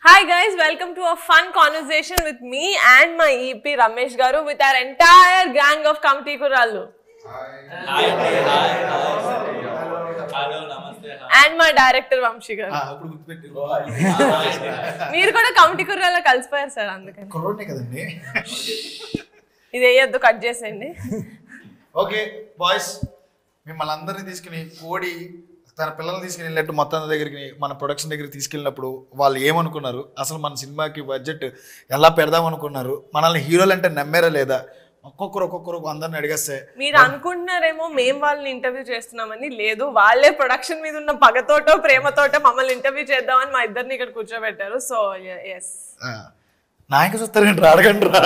Hi guys, welcome to a fun conversation with me and my EP Ramesh Garu with our entire gang of Kamti Kurallu. Hi. Hello, namaste. And my director Vamshi Garu. మీరు కూడా committee కుర్రాలో కలిసిపోయారు sir అందుకని. కుర్రోనే కదండి. ఇది వేయొద్దు, cut చేసేయండి. Okay boys, మిమ్మల్ని అందరినీ తీసుకుని కోడి తన పిల్లల్ని తీసుకుని వెళ్ళినట్టు మొత్తం దగ్గరికి మన ప్రొడక్షన్ దగ్గరికి తీసుకెళ్ళినప్పుడు వాళ్ళు ఏమనుకున్నారు, అసలు మన సినిమాకి బడ్జెట్ ఎలా పెడదాం అనుకున్నారు, మనల్ని హీరోలు అంటే నమ్మారా లేదా, ఒక్కొక్కరు అందరిని అడిగేస్తే మీరు అనుకుంటున్నారేమో మేము వాళ్ళని ఇంటర్వ్యూ చేస్తున్నామని. లేదు, వాళ్ళే ప్రొడక్షన్ మీద ఉన్న పగతోటో ప్రేమతోటో మమ్మల్ని ఇంటర్వ్యూ చేద్దామని మా ఇద్దరిని ఇక్కడ కూర్చోబెట్టారు. సో ఎస్, నాయక చూస్తారండి, అడగండి రా.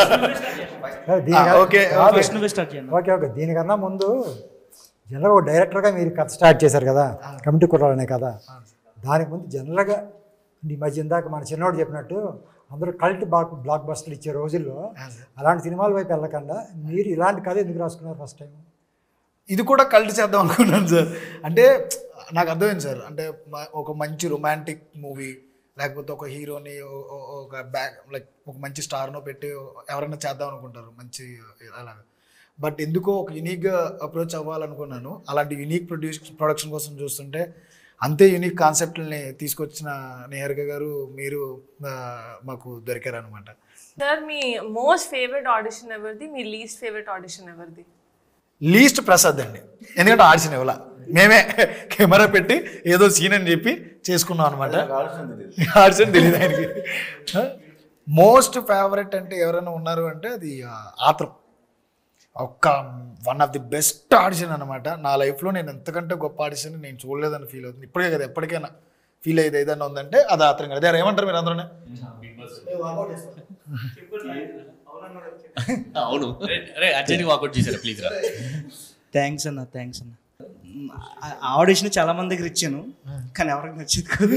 ఓకే ఓకే దీనికన్నా ముందు జనరల్గా ఒక డైరెక్టర్గా మీరు కథ స్టార్ట్ చేశారు కదా, కమిటీ కుర్రాలనే కదా. దానికి ముందు జనరల్గా ఈ మధ్య ఇందాక మన చిన్నోడు చెప్పినట్టు అందరూ కల్ట్ బ్లాక్ బస్టర్లు ఇచ్చే రోజుల్లో అలాంటి సినిమాల వైపు వెళ్ళకుండా మీరు ఇలాంటి కథ ఎందుకు రాసుకున్నారు ఫస్ట్ టైం? ఇది కూడా కల్ట్ చేద్దాం అనుకున్నాను సార్. అంటే నాకు అర్థమైంది సార్, అంటే ఒక మంచి రొమాంటిక్ మూవీ లేకపోతే ఒక హీరోని ఒక లైక్ ఒక మంచి స్టార్నో పెట్టి ఎవరైనా చేద్దాం అనుకుంటారు మంచి అలాగా. బట్ ఎందుకో ఒక యూనిక్గా అప్రోచ్ అవ్వాలనుకున్నాను. అలాంటి యూనిక్ ప్రొడక్షన్ కోసం చూస్తుంటే అంతే యూనిక్ కాన్సెప్ట్ని తీసుకొచ్చిన నిహారిక గారు మీరు మాకు దొరికారు అనమాట. సార్, మీ మోస్ట్ ఫేవరెట్ ఆడిషన్ ఎవరిది, మీ లీస్ట్ ఫేవరెట్ ఆడిషన్ ఎవరిది? లీస్ట్ ప్రసాద్ అండి, ఎందుకంటే ఆడిషన్ ఇవ్వాల, మేమే కెమెరా పెట్టి ఏదో సీన్ అని చెప్పి చేసుకున్నాం అనమాట. ఆడిషన్ తెలియదు ఆయనకి. మోస్ట్ ఫేవరెట్ అంటే ఎవరైనా ఉన్నారు అంటే అది ఆత్రం. ఒక్క one of the best audition అనమాట. నా లైఫ్లో నేను ఎంతకంటే గొప్ప ఆడిషన్ నేను చూడలేదని ఫీల్ అవుతుంది. ఇప్పటికే కదా, ఎప్పటికైనా ఫీల్ అయ్యేది ఏదైనా ఉందంటే అది ఆత్రం కదా. అదే ఏమంటారు మీరు అందరూ? అవును, అర్జెంట్గా వాకౌట్ చేశారు ప్లీజ్ రా. థ్యాంక్స్ అన్న. ఆడిషన్ చాలా మంది దగ్గర ఇచ్చాను, కానీ ఎవరికి నచ్చేది కాదు.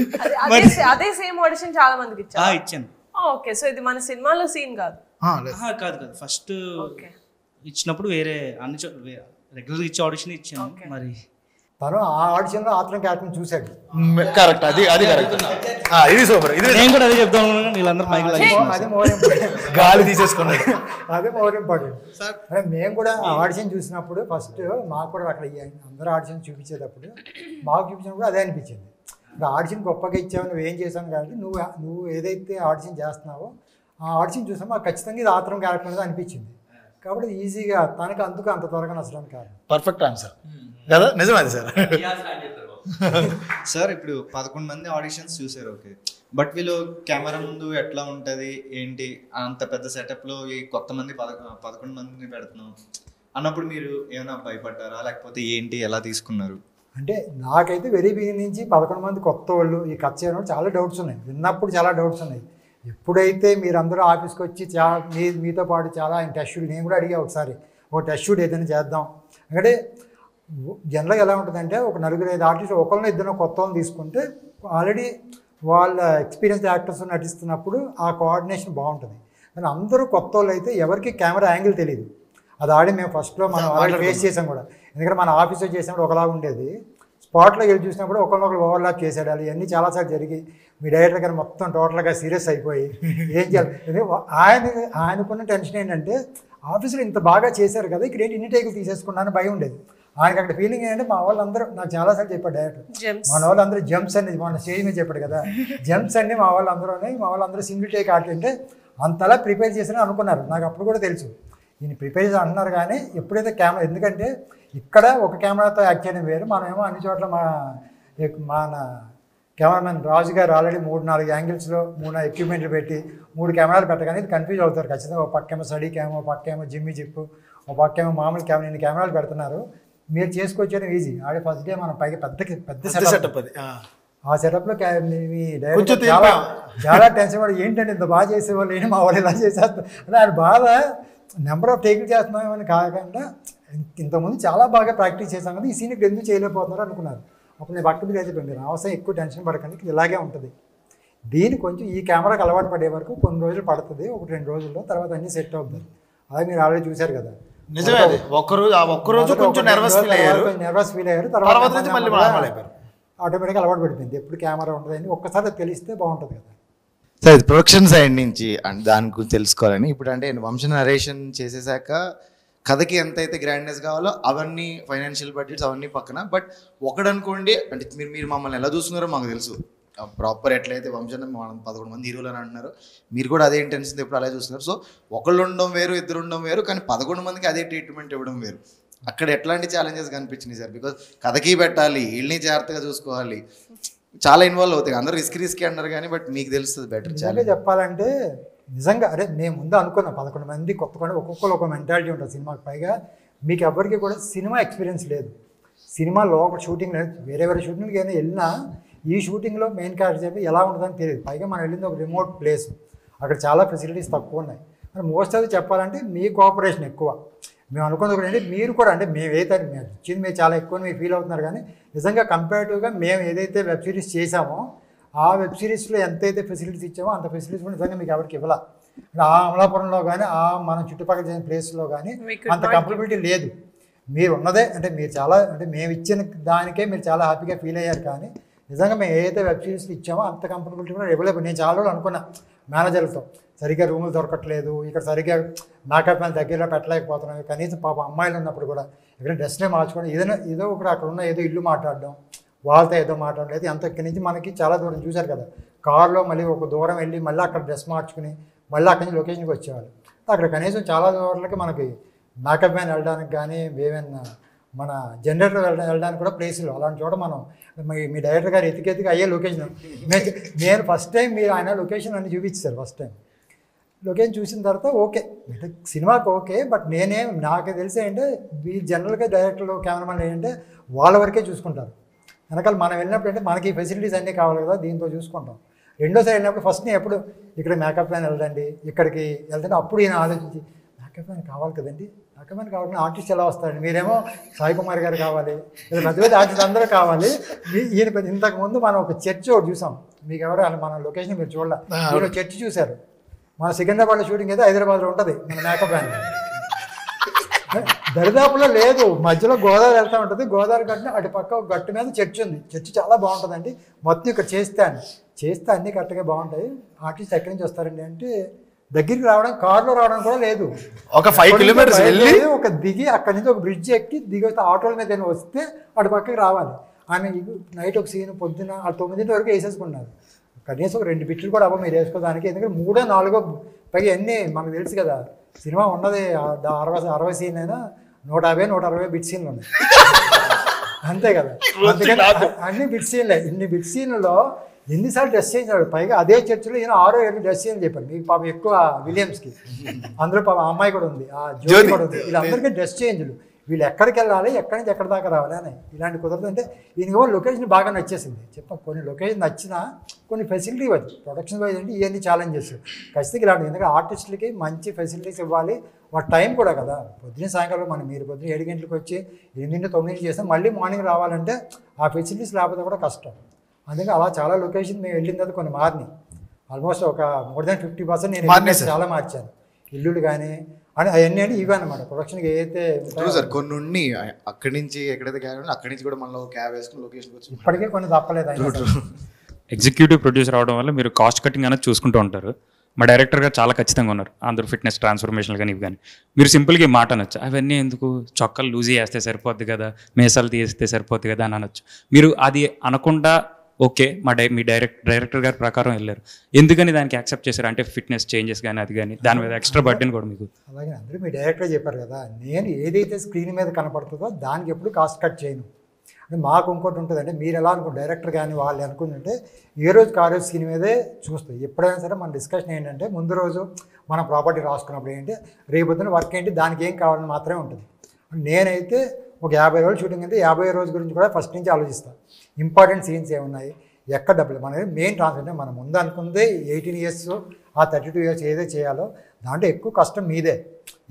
అదే సేమ్ ఆడిషన్ చాలా మందికి ఇచ్చాను. ఓకే, సో ఇది మన సినిమాలో సీన్ కాదు. కాదు ఫస్ట్ ఇచ్చినప్పుడు వేరే అన్ని రెగ్యులర్ ఇచ్చే ఆడిషన్ ఇచ్చాను. మరి తను ఆ ఆడిషన్లో ఆత్రం క్యారెక్టర్ చూశాడు. కరెక్ట్, అది కరెక్ట్. ఇది సూపర్. ఇది నేను కూడా అదే చెప్తాను. వీళ్ళందరూ అదే మోర్ ఇంపార్టెంట్, గాలి తీసేసుకున్నాడు. అదే మోర్ ఇంపార్టెంట్. అంటే మేము కూడా ఆ ఆడిషన్ చూసినప్పుడు ఫస్ట్ మాకు కూడా అక్కడ అందరూ ఆడిషన్ చూపించేటప్పుడు మాకు చూపించినప్పుడు అదే అనిపించింది. ఇప్పుడు ఆడిషన్ గొప్పగా ఇచ్చావు, నువ్వు ఏం చేశావు కాబట్టి నువ్వు ఏదైతే ఆడిషన్ చేస్తున్నావో ఆ ఆడిషన్ చూసామో మాకు ఖచ్చితంగా ఇది ఆత్రం క్యారెక్టర్ అనేది అనిపించింది. కాబట్టి ఈజీగా తనకి అందుకు అంత త్వరగా నచ్చడానికి కాదు. పర్ఫెక్ట్ ఆన్సర్ కదా, నిజమది సార్. సార్ ఇప్పుడు 11 మంది ఆడిషన్స్ చూసారు, ఓకే. బట్ వీళ్ళు కెమెరా ముందు ఎట్లా ఉంటుంది ఏంటి, అంత పెద్ద సెటప్లో ఈ కొత్త మంది 11 మందిని పెడుతున్నాం అన్నప్పుడు మీరు ఏమైనా భయపడ్డారా, లేకపోతే ఏంటి, ఎలా తీసుకున్నారు? అంటే నాకైతే వెరీ బిగినింగ్ నుంచి 11 మంది కొత్త వాళ్ళు ఈ కథ చేయడం చాలా డౌట్స్ ఉన్నాయి. విన్నప్పుడు చాలా డౌట్స్ ఉన్నాయి. ఎప్పుడైతే మీరందరూ ఆఫీస్కి వచ్చి మీతో పాటు చాలా ఆయన టెస్ట్ షూట్, నేను కూడా అడిగా ఒకసారి ఒక టెస్ట్ షూట్ ఏదైనా చేద్దాం అంటే జనరల్గా ఎలా ఉంటుందంటే ఒక 4-5 ఆర్టిస్ట్ ఒకరిని ఇద్దరు కొత్త వాళ్ళని తీసుకుంటే ఆల్రెడీ వాళ్ళ ఎక్స్పీరియన్స్ యాక్టర్స్ నటిస్తున్నప్పుడు ఆ కోఆర్డినేషన్ బాగుంటుంది. కానీ అందరూ కొత్త వాళ్ళు అయితే ఎవరికి కెమెరా యాంగిల్ తెలియదు. అది ఆడి మేము ఫస్ట్లో మనం ఆల్రెడీ ఫేస్ చేసాం కూడా. ఎందుకంటే మన ఆఫీస్లో చేసినప్పుడు ఒకలాగా ఉండేది, స్పాట్లో వెళ్ళి చూసినప్పుడు ఒకరినొకరు ఓవర్లాప్ చేసేయాలి. ఇవన్నీ చాలాసార్లు జరిగి మీ డైరెక్టర్ గారు మొత్తం టోటల్గా సీరియస్ అయిపోయి ఏం చేయాలి. ఆయనకున్న టెన్షన్ ఏంటంటే ఆఫీసులో ఇంత బాగా చేశారు కదా, ఇక్కడ ఏంటి ఇన్ని టేకులు తీసేసుకున్నాను భయం ఉండేది. ఆయనకి అక్కడ ఫీలింగ్ ఏంటంటే మా వాళ్ళందరూ, నాకు చాలాసార్లు చెప్పాడు డైరెక్టర్, మన వాళ్ళందరూ జంప్స్ అనేది మన స్టేజ్ మీద చెప్పాడు కదా, జంప్స్ అన్నీ మా వాళ్ళందరూ సింగిల్ టేక్ ఆడుతుంటే అంతలా ప్రిపేర్ చేసినా అనుకున్నారు. నాకు అప్పుడు కూడా తెలుసు ఈయన ప్రిపేర్ చేసి అంటున్నారు. కానీ ఎప్పుడైతే కెమెరా, ఎందుకంటే ఇక్కడ ఒక కెమెరాతో యాక్ట్ చేయడం వేరు, మనమేమో అన్ని చోట్ల మన కెమెరామెన్ రాజు గారు ఆల్రెడీ 3-4 యాంగిల్స్లో 3 ఎక్విప్మెంట్లు పెట్టి 3 కెమెరాలు పెట్టగానే ఇది కన్ఫ్యూజ్ అవుతారు ఖచ్చితంగా. ఒక పక్కేమో స్టడీ క్యామ్, ఒక పక్కేమో జిమ్మి జిప్పు, ఒక పక్కేమో మామూలు కెమెరా, ఇన్ని కెమెరాలు పెడుతున్నారు. మీరు చేసుకొచ్చేయడం ఈజీ. ఆడే ఫస్ట్ డే మనం పైకి పెద్ద సెటప్ అది. ఆ సెటప్లో మీ డైరెక్టర్ చాలా టెన్షన్ పడి ఏంటంటే ఇంత బాగా చేసేవాళ్ళు ఏంటి మా వాళ్ళు ఇలా చేసేస్తారు అంటే ఆయన బాధ నెంబర్ ఆఫ్ టేకులు చేస్తున్నామని కాకుండా ఇంతకుముందు చాలా బాగా ప్రాక్టీస్ చేశాం కదా, ఈ సీన్ ఇప్పుడు ఎందుకు చేయలేకపోతున్నారు అనుకున్నారు. అప్పుడు నేను పక్క మీద అయితే మీరు అవసరం ఎక్కువ టెన్షన్ పడకండి, ఇలాగే ఉంటుంది. దీన్ని కొంచెం ఈ కెమెరాకి అలవాటు పడే వరకు కొన్ని రోజులు పడుతుంది, 1-2 రోజుల్లో, తర్వాత అన్నీ సెట్ అవుతుంది. అదే మీరు ఆల్రెడీ చూశారు కదా. నిజమే, ఒక్కరోజు కొంచెం నర్వస్ ఫీల్ అయ్యారు, తర్వాత ఆటోమేటిక్గా అలవాటు పడిపోయింది. ఎప్పుడు కెమెరా ఉంటుంది అని ఒక్కసారి తెలిస్తే బాగుంటుంది కదా. సరే ప్రొడక్షన్ సైడ్ నుంచి అండ్ దాని గురించి తెలుసుకోవాలని ఇప్పుడు అంటే వంశ నరేషన్ చేసేసాక కథకి ఎంతైతే గ్రాండ్నెస్ కావాలో అవన్నీ ఫైనాన్షియల్ బడ్జెట్స్ అవన్నీ పక్కన, బట్ ఒకడనుకోండి అంటే మీరు మమ్మల్ని ఎలా చూస్తున్నారో మాకు తెలుసు, ప్రాపర్ ఎట్లయితే వంశం మనం 11 మంది హీరోలు అని అంటున్నారు, మీరు కూడా అదే ఇంటెన్షన్ ఎప్పుడు అలాగే చూస్తున్నారు. సో ఒకళ్ళు ఉండడం వేరు, ఇద్దరు ఉండడం వేరు, కానీ 11 మందికి అదే ట్రీట్మెంట్ ఇవ్వడం వేరు. అక్కడ ఎట్లాంటి ఛాలెంజెస్ కనిపించినాయి సార్? బికాజ్ కథకి పెట్టాలి, వీళ్ళని జాగ్రత్తగా చూసుకోవాలి, చాలా ఇన్వాల్వ్ అవుతాయి. అందరూ రిస్క్ అంటారు కానీ బట్ మీకు తెలుస్తుంది బెటర్. నిజంగా చెప్పాలంటే నిజంగా అరే నేను ముందు అనుకున్నా 11 మంది ఒక్కొక్కరు ఒక మెంటాలిటీ ఉంటుంది సినిమాకి. పైగా మీకు ఎవరికి కూడా సినిమా ఎక్స్పీరియన్స్ లేదు, సినిమా లోపల షూటింగ్ లేదు. వేరే షూటింగ్కి ఏదైనా వెళ్ళినా ఈ షూటింగ్లో మెయిన్ క్యారెక్టర్ చెప్పి ఎలా ఉంటుందని తెలియదు. పైగా మనం వెళ్ళింది ఒక రిమోట్ ప్లేస్, అక్కడ చాలా ఫెసిలిటీస్ తక్కువ ఉన్నాయి. మరి మోస్ట్ ఆఫ్ చెప్పాలంటే మీ కోఆపరేషన్ ఎక్కువ. మేము అనుకున్నది ఒకటి అంటే మీరు కూడా అంటే మేము ఏదైతే మేము ఇచ్చింది మీరు చాలా ఎక్కువ మీరు ఫీల్ అవుతున్నారు, కానీ నిజంగా కంపేరిటివ్గా మేము ఏదైతే వెబ్ సిరీస్ చేసామో ఆ వెబ్ సిరీస్లో ఎంతైతే ఫెసిలిటీస్ ఇచ్చామో అంత ఫెసిలిటీస్ కూడా నిజంగా మీకు ఎవరికి ఇవ్వాల. ఆ అమలాపురంలో కానీ ఆ మన చుట్టుపక్కల చేసిన ప్లేస్లో కానీ అంత కంఫర్టబిలిటీ లేదు. మీరు ఉన్నదే అంటే మీరు చాలా అంటే మేము ఇచ్చిన దానికే మీరు చాలా హ్యాపీగా ఫీల్ అయ్యారు, కానీ నిజంగా మేము ఏదైతే వెబ్ సిరీస్లు ఇచ్చామో అంత కంఫర్టబిలిటీ కూడా ఇవ్వలేదు. నేను చాలా రోజులు అనుకున్నా మేనేజర్లతో సరిగ్గా రూములు దొరకట్లేదు, ఇక్కడ సరిగ్గా మేకప్ మ్యాన్ దగ్గరలో పెట్టలేకపోతున్నాం, కనీసం పాప అమ్మాయిలు ఉన్నప్పుడు కూడా ఇక్కడ డ్రెస్నే మార్చుకోవడం, ఏదో ఒకటి అక్కడ ఉన్న ఏదో ఇల్లు మాట్లాడడం, వాళ్ళతో ఏదో మాట్లాడలేదు. అంత ఇక్కడి నుంచి మనకి చాలా దూరం చూశారు కదా, కారులో మళ్ళీ ఒక దూరం వెళ్ళి మళ్ళీ అక్కడ డ్రెస్ మార్చుకుని మళ్ళీ అక్కడి నుంచి లొకేషన్కి వచ్చేవాళ్ళు. అక్కడ కనీసం చాలా దూరాలకి మనకి మేకప్ మ్యాన్ వెళ్ళడానికి కానీ ఏమైనా మన జనరేటర్ వెళ్ళడానికి కూడా ప్లేసులు అలాంటి చోట మనం మీ డైరెక్టర్ గారు ఎతికి అయ్యే లొకేషన్. నేను ఫస్ట్ టైం మీరు ఆయన లొకేషన్ అన్ని చూపించారు. ఫస్ట్ టైం లొకేషన్ చూసిన తర్వాత ఓకే సినిమాకి ఓకే, బట్ నాకు తెలిసి ఏంటంటే ఈ జనరల్గా డైరెక్టర్లు కెమెరామెన్ ఏంటంటే వాళ్ళ వరకే చూసుకుంటారు. వెనకాల మనం వెళ్ళినప్పుడు అంటే మనకి ఫెసిలిటీస్ అన్నీ కావాలి కదా, దీంతో చూసుకుంటాం. రెండోసారి వెళ్ళినప్పుడు ఫస్ట్ నేను ఎప్పుడు ఇక్కడ మేకప్ మ్యాన్ వెళ్ళండి, ఇక్కడికి వెళ్తుంటే అప్పుడు ఈయన ఆలోచించి మేకప్ మ్యాన్ కావాలి కదండి, మేకప్ మ్యాన్ కావాలని ఆర్టిస్ట్ ఎలా వస్తారండి, మీరేమో సాయి కుమార్ గారు కావాలి, పెద్ద పెద్ద ఆర్టిస్ట్ అందరూ కావాలి. ఈయన ఇంతకుముందు మనం ఒక చర్చ్ ఒకటి చూసాం, మీకు ఎవరు మన లొకేషన్ మీరు చూడాలి, మీరు చర్చ్ చూశారు. మన సికింద్రాబాద్లో షూటింగ్ అయితే హైదరాబాద్లో ఉంటుంది మన మేకప్ మ్యాన్. దరిదాపులో లేదు, మధ్యలో గోదావరి వెళ్తూ ఉంటుంది, గోదావరి గట్టున అటు పక్క ఒక గట్టు మీద చర్చ్ ఉంది, చర్చ్ చాలా బాగుంటుందండి. మొత్తం ఇక్కడ చేస్తే అన్నీ కరెక్ట్గా బాగుంటాయి. ఆర్టిస్ట్ ఎక్కడి నుంచి వస్తారండి అంటే దగ్గరికి రావడం కార్లో రావడం కూడా లేదు, ఒక 5 కిలోమీటర్స్ వెళ్ళి ఒక దిగి అక్కడి నుంచి ఒక బ్రిడ్జ్ ఎక్కి దిగి వస్తే ఆటోల మీద వస్తే అటు పక్కకి రావాలి. ఆమె నైట్ ఒక సీన్ పొద్దున 9 వరకు వేసేసుకున్నారు. కనీసం 2 బిట్లు కూడా అవ్వ మీరు వేసుకోవడానికి, ఎందుకంటే 3, 4 పైగా అన్నీ మనకు తెలుసు కదా, సినిమా ఉన్నది 60 సీన్ అయినా 150, 160 బిట్ సీన్లు ఉన్నాయి అంతే కదా. అందుకని అన్ని బిట్ సీన్లే. ఇన్ని బిట్ సీన్లలో ఎన్నిసార్లు డ్రెస్ చేయించాడు. పైగా అదే చర్చిలో ఈయన 6 or 7 డ్రెస్ చేయని చెప్పారు. మీకు పాపం ఎక్కువ విలియమ్స్కి, అందులో పాపం అమ్మాయి కూడా ఉంది, ఆ జ్యోతి కూడా ఉంది, వీళ్ళందరికీ డ్రెస్ చేంజ్లు. వీళ్ళు ఎక్కడికి వెళ్ళాలి, ఎక్కడి నుంచి ఎక్కడి దాకా రావాలి అని ఇలాంటి కుదరదు. అంటే ఈయనకి లొకేషన్ బాగా నచ్చేసింది. చెప్పాం కొన్ని లొకేషన్ నచ్చినా కొన్ని ఫెసిలిటీ వచ్చి ప్రొడక్షన్ వైజ్ అంటే ఇవన్నీ ఛాలెంజెస్ ఖచ్చితంగా ఇలాంటి. ఎందుకంటే ఆర్టిస్టులకి మంచి ఫెసిలిటీస్ ఇవ్వాలి, వాటి టైం కూడా కదా. పొద్దున్న సాయంకాలం మీరు పొద్దున్న 7 గంటలకు వచ్చి 8, 9 చేస్తాం, మళ్ళీ మార్నింగ్ రావాలంటే ఆ ఫెసిలిటీస్ లేకపోతే కూడా కష్టం. అందుకే అలా చాలా లొకేషన్ మేము వెళ్ళిన తర్వాత కొన్ని మారినాయి. ఆల్మోస్ట్ ఒక మోర్ దాన్ 50% నేను చాలా మార్చాను. ఇల్లులు కానీ అని అవన్నీ అంటే ఇవే అనమాట ప్రొడక్షన్కి ఏదైతే సార్ కొన్ని ఉన్ని అక్కడి నుంచి ఎక్కడైతే క్యాబ్ అక్కడి నుంచి కూడా మనలో క్యాబ్ వేసుకుని లొకేషన్కి వచ్చి ఇప్పటికే కొన్ని తప్పలేదు. ఎగ్జిక్యూటివ్ ప్రొడ్యూసర్ అవడం వల్ల మీరు కాస్ట్ కటింగ్ అనేది చూసుకుంటూ ఉంటారు. మా డైరెక్టర్ గారు చాలా ఖచ్చితంగా ఉన్నారు, అందరూ ఫిట్నెస్ ట్రాన్స్ఫర్మేషన్లు కానీ ఇవి కానీ. మీరు సింపుల్గా ఈ మాట అనొచ్చు, అవన్నీ ఎందుకు చొక్కలు లూజీ వేస్తే సరిపోద్ది కదా, మేసాలు తీస్తే సరిపోద్ది కదా అని అనొచ్చు. మీరు అది అనకుండా ఓకే మీ డైరెక్టర్ గారి ప్రకారం వెళ్ళారు, ఎందుకని దానికి యాక్సెప్ట్ చేశారు? అంటే ఫిట్నెస్ చేంజెస్ కానీ అది కానీ దాని మీద ఎక్స్ట్రా బర్డెన్ కూడా మీకు. అలాగే అందరూ మీ డైరెక్టర్ చెప్పారు కదా, నేను ఏదైతే స్క్రీన్ మీద కనపడుతుందో దానికి ఎప్పుడు కాస్ట్ కట్ చేయను. అంటే మాకు ఇంకోటి ఉంటుంది, అంటే మీరు ఎలా అనుకుంటే డైరెక్టర్ కానీ వాళ్ళు అనుకుంటుంటే ఏ రోజుకి ఆ రోజు స్క్రీన్ మీదే చూస్తాయి. ఎప్పుడైనా సరే మన డిస్కషన్ ఏంటంటే ముందు రోజు మనం ప్రాపర్టీ రాసుకున్నప్పుడు ఏంటి రేపొద్దున వర్క్ ఏంటి దానికి ఏం కావాలని మాత్రమే ఉంటుంది. నేనైతే ఒక 50 రోజులు షూటింగ్ అయితే 50 రోజు గురించి కూడా ఫస్ట్ నుంచి ఆలోచిస్తాను. ఇంపార్టెంట్ సీన్స్ ఏమున్నాయి, ఎక్కడ డబ్బులు, మన మెయిన్ ట్రాన్స్ఫర్ మనం ముందు అనుకుందే 18 years ఆ 32 years ఏదో చేయాలో దాంట్లో ఎక్కువ కష్టం మీదే.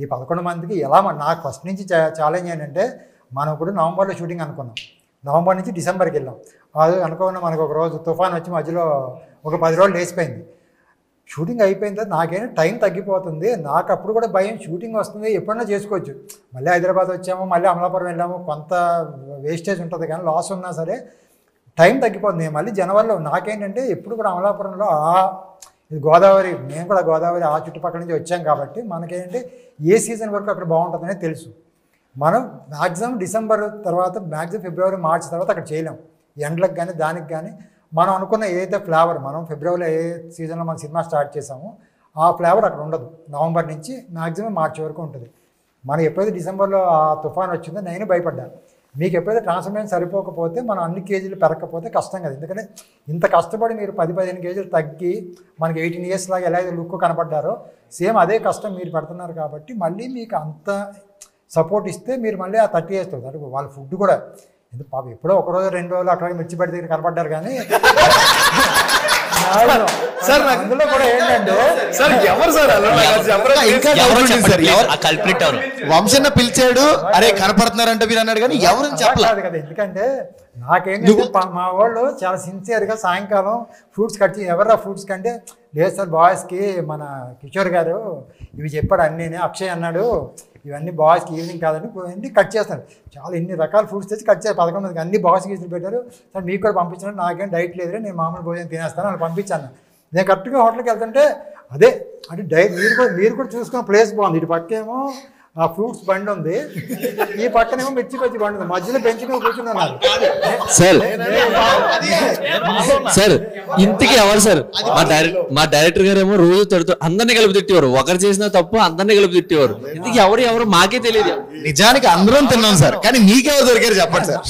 ఈ 11 మందికి ఎలా నాకు ఫస్ట్ నుంచి ఛాలెంజ్ ఏంటంటే మనం ఇప్పుడు నవంబర్లో షూటింగ్ అనుకున్నాం, నవంబర్ నుంచి డిసెంబర్కి వెళ్ళాం. అది అనుకోకుండా మనకు ఒక రోజు తుఫాన్ వచ్చి మధ్యలో ఒక 10 రోజులు లేచిపోయింది. షూటింగ్ అయిపోయిన తర్వాత నాకేనా టైం తగ్గిపోతుంది, నాకు అప్పుడు కూడా భయం షూటింగ్ వస్తుంది ఎప్పుడన్నా చేసుకోవచ్చు. మళ్ళీ హైదరాబాద్ వచ్చాము, మళ్ళీ అమలాపురం వెళ్ళాము, కొంత వేస్టేజ్ ఉంటుంది కానీ లాస్ ఉన్నా సరే టైం తగ్గిపోతుంది. మళ్ళీ జనవరిలో నాకేంటంటే ఎప్పుడు కూడా అమలాపురంలో ఇది గోదావరి, మేము కూడా గోదావరి ఆ చుట్టుపక్కల నుంచి వచ్చాం కాబట్టి మనకేంటి ఏ సీజన్ వరకు అక్కడ బాగుంటుందనే తెలుసు. మనం మ్యాక్సిమం డిసెంబర్ తర్వాత మ్యాక్సిమం ఫిబ్రవరి మార్చి తర్వాత అక్కడ చేయలేం. ఎండలకు కానీ దానికి కానీ మనం అనుకున్న ఏదైతే ఫ్లేవర్ మనం ఫిబ్రవరిలో ఏ సీజన్లో మనం సినిమా స్టార్ట్ చేసామో ఆ ఫ్లేవర్ అక్కడ ఉండదు. నవంబర్ నుంచి మ్యాక్సిమం మార్చి వరకు ఉంటుంది. మనం ఎప్పుడైతే డిసెంబర్లో ఆ తుఫాన్ వచ్చిందో నేను భయపడ్డాను. మీకు ఎప్పుడైతే ట్రాన్స్ఫర్మేషన్ సరిపోకపోతే మనం అన్ని కేజీలు పెరగకపోతే కష్టం కదా. ఎందుకంటే ఇంత కష్టపడి మీరు 10-15 కేజీలు తగ్గి మనకి 18 years లాగా ఎలా లుక్ కనపడ్డారో సేమ్ అదే కష్టం మీరు పెడుతున్నారు. కాబట్టి మళ్ళీ మీకు అంత సపోర్ట్ ఇస్తే మీరు మళ్ళీ ఆ 30 years అంటే వాళ్ళ ఫుడ్ కూడా ఎందుకు పాపం ఎప్పుడో 1 రోజు 2 రోజులు అక్కడ మిర్చి బడి దగ్గర కనపడ్డారు కానీ సార్ అందులో కూడా ఏంటంటే సార్ ఎవరు సార్ ఇంకా కల్ప్రిట్ ఎవరు? వంశన్న పిలిచాడు, అరే కనపడుతున్నారంటే మీరు అన్నాడు కానీ ఎవరని చెప్పలేదు కదా. ఎందుకంటే నాకేంటంటే మా వాళ్ళు చాలా సిన్సియర్గా సాయంకాలం ఫ్రూట్స్ కట్ చేసి ఎవరా ఫ్రూట్స్ కంటే లేదు సార్ బాయ్స్కి మన కిషోర్ గారు ఇవి చెప్పాడు అన్నీ, అక్షయ్ అన్నాడు ఇవన్నీ బాయ్స్కి ఈవినింగ్ కాదండి కట్ చేస్తాను. చాలా ఇన్ని రకాల ఫ్రూట్స్ తెచ్చి కట్ చేసి 11 మందికి అన్ని బాయ్స్కి ఇచ్చి పెట్టారు. సార్ మీకు కూడా పంపించాను, నాకేం డైట్ లేదురే నేను మామూలు భోజనం తినేస్తాను అని పంపించాను. నేను కరెక్ట్గా హోటల్కి వెళ్తుంటే అదే అంటే మీరు కూడా చూసుకున్న ప్లేస్ బాగుంది. ఇటు పక్కేమో ఆ ఫ్రూట్స్ బండి ఉంది, ఈ పక్కనేమో మిర్చి బజ్జి బండి ఉంది, మధ్యలో బెంచ్ మీద కూర్చుని ఉన్నారు. సార్ ఇంటికి ఎవరు సార్? మా డైరెక్టర్ గారు ఏమో రోజు తడుతూ అందరినీ కలిపి తిట్టేవారు. ఒకరు చేసిన తప్పు అందరినీ కలిపి తిట్టేవారు. ఇంటికి ఎవరు మాకే తెలియదు. నిజానికి అందరం తిన్నాం సార్, కానీ మీకెవరు దొరికారు చెప్పండి సార్.